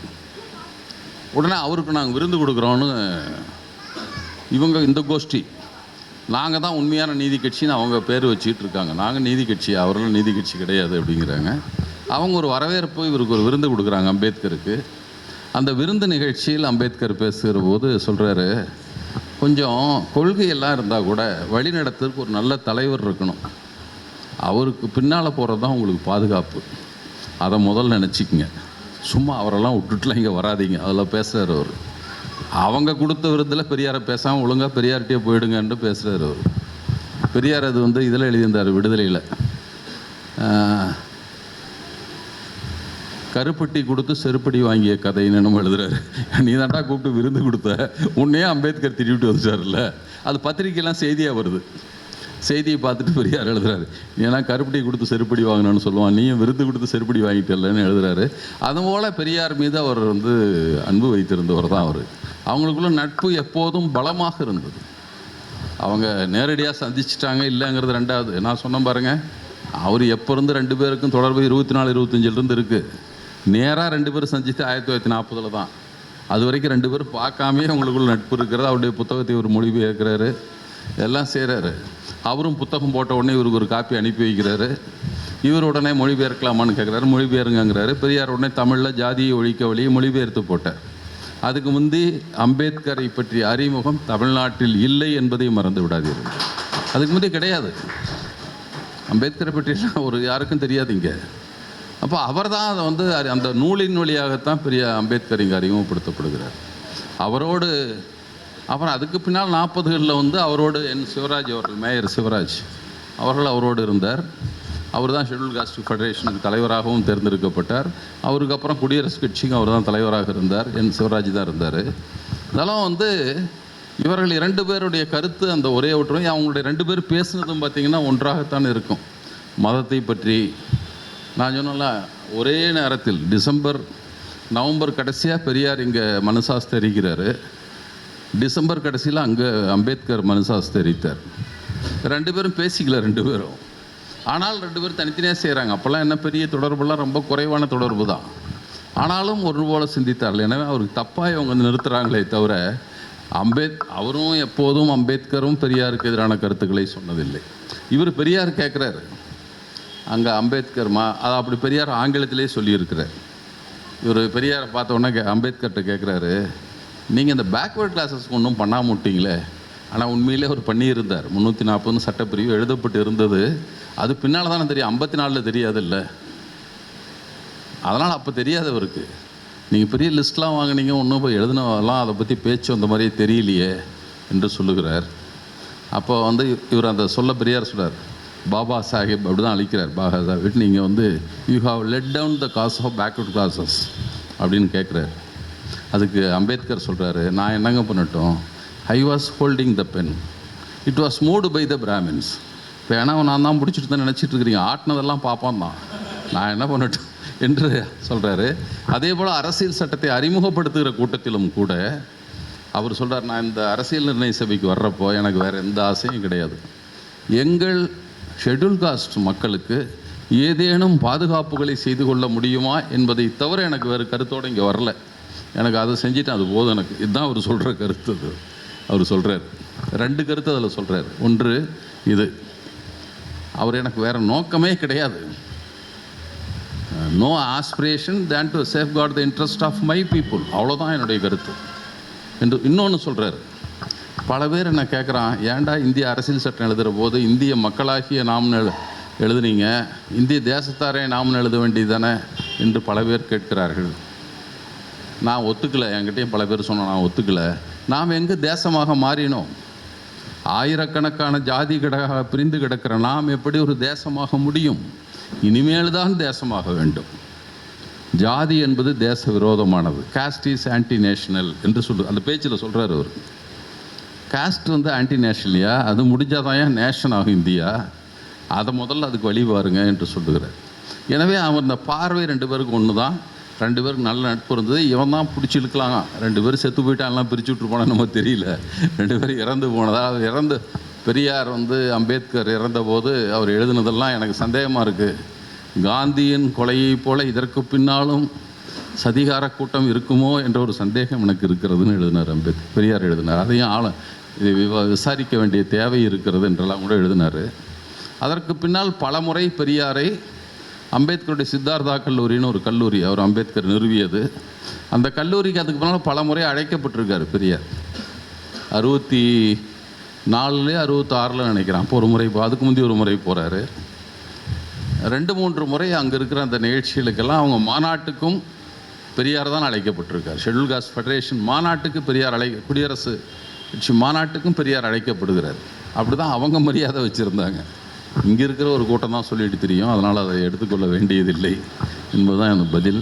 உடனே அவருக்கு நாங்கள் விருந்து கொடுக்குறோன்னு இவங்க இந்த கோஷ்டி, நாங்கள் தான் உண்மையான நீதி கட்சின்னு அவங்க பேர் வச்சுக்கிட்டு இருக்காங்க. நாங்கள் நீதி கட்சி, அவர்களும் நீதி கட்சி கிடையாது அப்படிங்கிறாங்க. அவங்க ஒரு வரவேற்பு, இவருக்கு ஒரு விருந்து கொடுக்குறாங்க அம்பேத்கருக்கு. அந்த விருந்து நிகழ்ச்சியில் அம்பேத்கர் பேசுகிற போது சொல்கிறாரு, கொஞ்சம் கொள்கையெல்லாம் இருந்தால் கூட வழிநடத்துறதுக்கு ஒரு நல்ல தலைவர் இருக்கணும், அவருக்கு பின்னால் போகிறது தான் உங்களுக்கு பாதுகாப்பு, அதை முதல்ல நினச்சிக்கங்க, சும்மா அவரெல்லாம் விட்டுட்டுலாம் இங்கே வராதிங்க, அதில் பேசுகிறார் அவர். அவங்க கொடுத்த விருந்தில் பெரியாரை பேசாமல் ஒழுங்காக பெரியார்கிட்டே போயிடுங்கன்னு பேசுகிறார் அவர். பெரியார் அது இதில் எழுதியிருந்தார், விடுதலையில், கருப்பட்டி கொடுத்து செருப்படி வாங்கிய கதைன்னு நம்ம எழுதுறாரு. நீ தாண்டா கூப்பிட்டு விருந்து கொடுத்த, உன்னையே அம்பேத்கர் திட்டிவிட்டு வந்துட்டார்ல, அது பத்திரிக்கையெல்லாம் செய்தியாக வருது. செய்தியை பார்த்துட்டு பெரியார் எழுதுறாரு, ஏன்னா கருப்பட்டி கொடுத்து செருப்படி வாங்கினான்னு சொல்லுவான், நீயும் விருந்து கொடுத்து செருப்படி வாங்கிட்டலன்னு எழுதுறாரு. அதுபோல் பெரியார் மீது அவர் அன்பு வைத்திருந்தவர் தான் அவர். அவங்களுக்குள்ள நட்பு எப்போதும் பலமாக இருந்தது. அவங்க நேரடியாக சந்திச்சிட்டாங்க இல்லைங்கிறது ரெண்டாவது. நான் சொன்னேன் பாருங்கள், அவர் எப்போ இருந்து ரெண்டு பேருக்கும் தொடர்பு 24-25 இருக்குது. நேராக ரெண்டு பேரும் சந்தித்து 1940 தான். அது வரைக்கும் ரெண்டு பேரும் பார்க்காமே அவங்களுக்குள்ள நட்பு இருக்கிறது. அவருடைய புத்தகத்தை ஒரு மொழிபெயர்க்கிறாரு, எல்லாம் செய்கிறாரு. அவரும் புத்தகம் போட்ட உடனே இவருக்கு ஒரு காப்பி அனுப்பி வைக்கிறாரு. இவர் உடனே மொழிபெயர்க்கலாமான்னு கேட்குறாரு, மொழிபெயருங்கிறாரு. பெரியார் உடனே தமிழில் ஜாதியை ஒழிக்க வழியை மொழிபெயர்த்து போட்டார். அதுக்கு முந்தி அம்பேத்கரை பற்றிய அறிமுகம் தமிழ்நாட்டில் இல்லை என்பதை மறந்து விடாதீர்கள். அதுக்கு முந்தைய கிடையாது, அம்பேத்கரை பற்றியெல்லாம் ஒரு யாருக்கும் தெரியாது இங்கே. அப்போ அவர் தான் அதை அந்த நூலின் வழியாகத்தான் பெரிய அம்பேத்கர் இங்கே அறிமுகப்படுத்தப்படுகிறார். அவரோடு அப்புறம் அதுக்கு பின்னால் 40களில் அவரோடு சிவராஜ் அவர்கள், மேயர் சிவராஜ் அவர்கள் அவரோடு இருந்தார். அவர் தான் ஷெட்யூல் காஸ்ட் ஃபெடரேஷனுக்கு தலைவராகவும் தேர்ந்தெடுக்கப்பட்டார். அவருக்கு அப்புறம் குடியரசுக் கட்சிக்கும் அவர் தான் தலைவராக இருந்தார், சிவராஜ் தான் இருந்தார். இதெல்லாம் இவர்கள் 2 பேருடைய கருத்து அந்த ஒரே ஒற்றுமை. அவங்களுடைய 2 பேர் பேசுனதும் பார்த்திங்கன்னா ஒன்றாகத்தான் இருக்கும். மதத்தை பற்றி நான் சொன்னல, ஒரே நேரத்தில் நவம்பர் கடைசியாக பெரியார் இங்கே மனுசாஸ்திரம் அறிகிறார், டிசம்பர் கடைசியில் அங்கே அம்பேத்கர் மனுசாஸ்திரம் அறித்தார். 2 பேரும் பேசிக்கல 2 பேரும், ஆனால் 2 பேரும் தனித்தனியாக செய்கிறாங்க. அப்போல்லாம் என்ன பெரிய தொடர்புலாம் ரொம்ப குறைவான தொடர்பு தான், ஆனாலும் ஒரு போல் சிந்தித்தார்கள். எனவே அவருக்கு தப்பாக இவங்க நிறுத்துகிறாங்களே தவிர அவரும் எப்போதும் அம்பேத்கரும் பெரியாருக்கு எதிரான கருத்துக்களை சொன்னதில்லை. இவர் பெரியார் கேட்குறாரு, அங்கே அம்பேத்கர் அதை அப்படி பெரியார் ஆங்கிலத்திலே சொல்லியிருக்கிறார். இவர் பெரியாரை பார்த்த உடனே அம்பேத்கர்கிட்ட கேட்குறாரு, நீங்கள் இந்த பேக்வேர்ட் கிளாஸஸ்க்கு ஒன்றும் பண்ணாமல் விட்டீங்களே. ஆனால் உண்மையிலே அவர் பண்ணியிருந்தார். 340 சட்டப்பிரிவு எழுதப்பட்டு இருந்தது. அது பின்னால் தானே தெரியும், 54 தெரியாது இல்லை, அதனால் அப்போ தெரியாது அவருக்கு. நீங்கள் பெரிய லிஸ்ட்லாம் வாங்கினீங்க, ஒன்றும் போய் எழுதினவெல்லாம் அதை பற்றி பேச்சு அந்த மாதிரியே தெரியலையே என்று சொல்லுகிறார். அப்போ இவர் அந்த பெரியார் சொல்கிறார், பாபா சாஹிப் அப்படி தான் அழிக்கிறார். பாபா சாஹிப் நீங்கள் you have let down the cause of backward classes அப்படின்னு கேட்குறாரு. அதுக்கு அம்பேத்கர் சொல்கிறாரு, நான் என்னங்க பண்ணட்டும், I was holding the pen, it was moved by the Brahmins. இப்போ ஏன்னா நான் தான் பிடிச்சிட்டு தான் நினச்சிட்டு இருக்கிறீங்க, ஆட்டினதெல்லாம் பார்ப்பான் தான், நான் என்ன பண்ணட்டும் என்று சொல்கிறாரு. அதே போல் அரசியல் சட்டத்தை அறிமுகப்படுத்துகிற கூட்டத்திலும் கூட அவர் சொல்கிறார், நான் இந்த அரசியல் நிர்ணய சபைக்கு வர்றப்போ எனக்கு வேறு எந்த ஆசையும் கிடையாது. எங்கள் ஷெட்யூல் காஸ்ட் மக்களுக்கு ஏதேனும் பாதுகாப்புகளை செய்து கொள்ள முடியுமா என்பதை தவிர எனக்கு வேறு கருத்தோடு இங்கே வரல, எனக்கு அதை செஞ்சுட்டேன், அது போதும் எனக்கு. இதுதான் அவர் சொல்கிற கருத்து. அது அவர் சொல்கிறார் 2 கருத்து அதில் சொல்கிறார். ஒன்று இது, அவர் எனக்கு வேறு நோக்கமே கிடையாது, no aspiration then to safeguard the interest of my people, அவ்வளோதான் என்னுடைய கருத்து என்று இன்னொன்று சொல்கிறார். பல பேர் என்ன கேட்குறான், ஏன்டா இந்திய அரசியல் சட்டம் எழுதுகிற போது இந்திய மக்களாகிய நாம்னு எழுதுனீங்க, இந்திய தேசத்தாரே நாம்னு எழுத வேண்டியது தானே என்று பல பேர் கேட்கிறார்கள். நான் ஒத்துக்கலை, என்கிட்டையும் பல பேர் சொன்னோம், நான் ஒத்துக்கலை. நாம் எங்கே தேசமாக மாறினோம்? ஆயிரக்கணக்கான ஜாதி பிரிந்து கிடக்கிற நாம் எப்படி ஒரு தேசமாக முடியும்? இனிமேல் தான் தேசமாக வேண்டும். ஜாதி என்பது தேச விரோதமானது. காஸ்ட் இஸ் ஆன்டி நேஷனல் என்று அந்த பேச்சில் சொல்கிறார் அவர். காஸ்ட் வந்து ஆன்டி நேஷனலியா, அது முடிஞ்சாதான் ஏன் நேஷன் ஆகும் இந்தியா, அதை முதல்ல அதுக்கு வழி பாருங்க என்று சொல்லுகிறார். எனவே அவன் இந்த பார்வை 2 பேருக்கு ஒன்று தான். 2 பேருக்கு நல்ல நட்பு இருந்தது. இவன் தான் பிடிச்சி இழுக்கலாம். 2 பேரும் செத்து போயிட்டான்லாம் பிரித்து விட்டு போனால் நம்ம தெரியல. 2 பேரும் இறந்து போனதா. இறந்து பெரியார் வந்து அம்பேத்கர் இறந்தபோது அவர் எழுதினதெல்லாம் எனக்கு சந்தேகமாக இருக்குது. காந்தியின் கொலையைப் போல இதற்கு பின்னாலும் சதிகார கூட்டம் இருக்குமோ என்ற ஒரு சந்தேகம் எனக்கு இருக்கிறதுன்னு எழுதினார் பெரியார் எழுதினார். அதையும் இதை விசாரிக்க வேண்டிய தேவை இருக்கிறது என்றெல்லாம் கூட எழுதினார். அதற்கு பின்னால் பல முறை பெரியாரை அம்பேத்கருடைய சித்தார்த்தா கல்லூரின்னு ஒரு கல்லூரி அவர் அம்பேத்கர் நிறுவியது, அந்த கல்லூரிக்கு அதுக்கு பின்னால் பல முறை அழைக்கப்பட்டிருக்கார் பெரியார். 64 66 நினைக்கிறேன். அப்போ ஒரு முறை, அதுக்கு முந்தைய ஒரு முறை போகிறாரு. 2-3 முறை அங்கே இருக்கிற அந்த நிகழ்ச்சிகளுக்கெல்லாம் அவங்க மாநாட்டுக்கும் பெரியார் தான் அழைக்கப்பட்டிருக்கார். ஷெட்யூல் காஸ்ட் ஃபெடரேஷன் மாநாட்டுக்கு பெரியார் குடியரசு கட்சி மாநாட்டுக்கும் பெரியார் அழைக்கப்படுகிறார். அப்படி தான் அவங்க மரியாதை வச்சுருந்தாங்க. இங்கே இருக்கிற ஒரு கூட்டம் தான் சொல்லிட்டு தெரியும், அதனால் அதை எடுத்துக்கொள்ள வேண்டியதில்லை என்பதுதான் எனக்கு பதில்.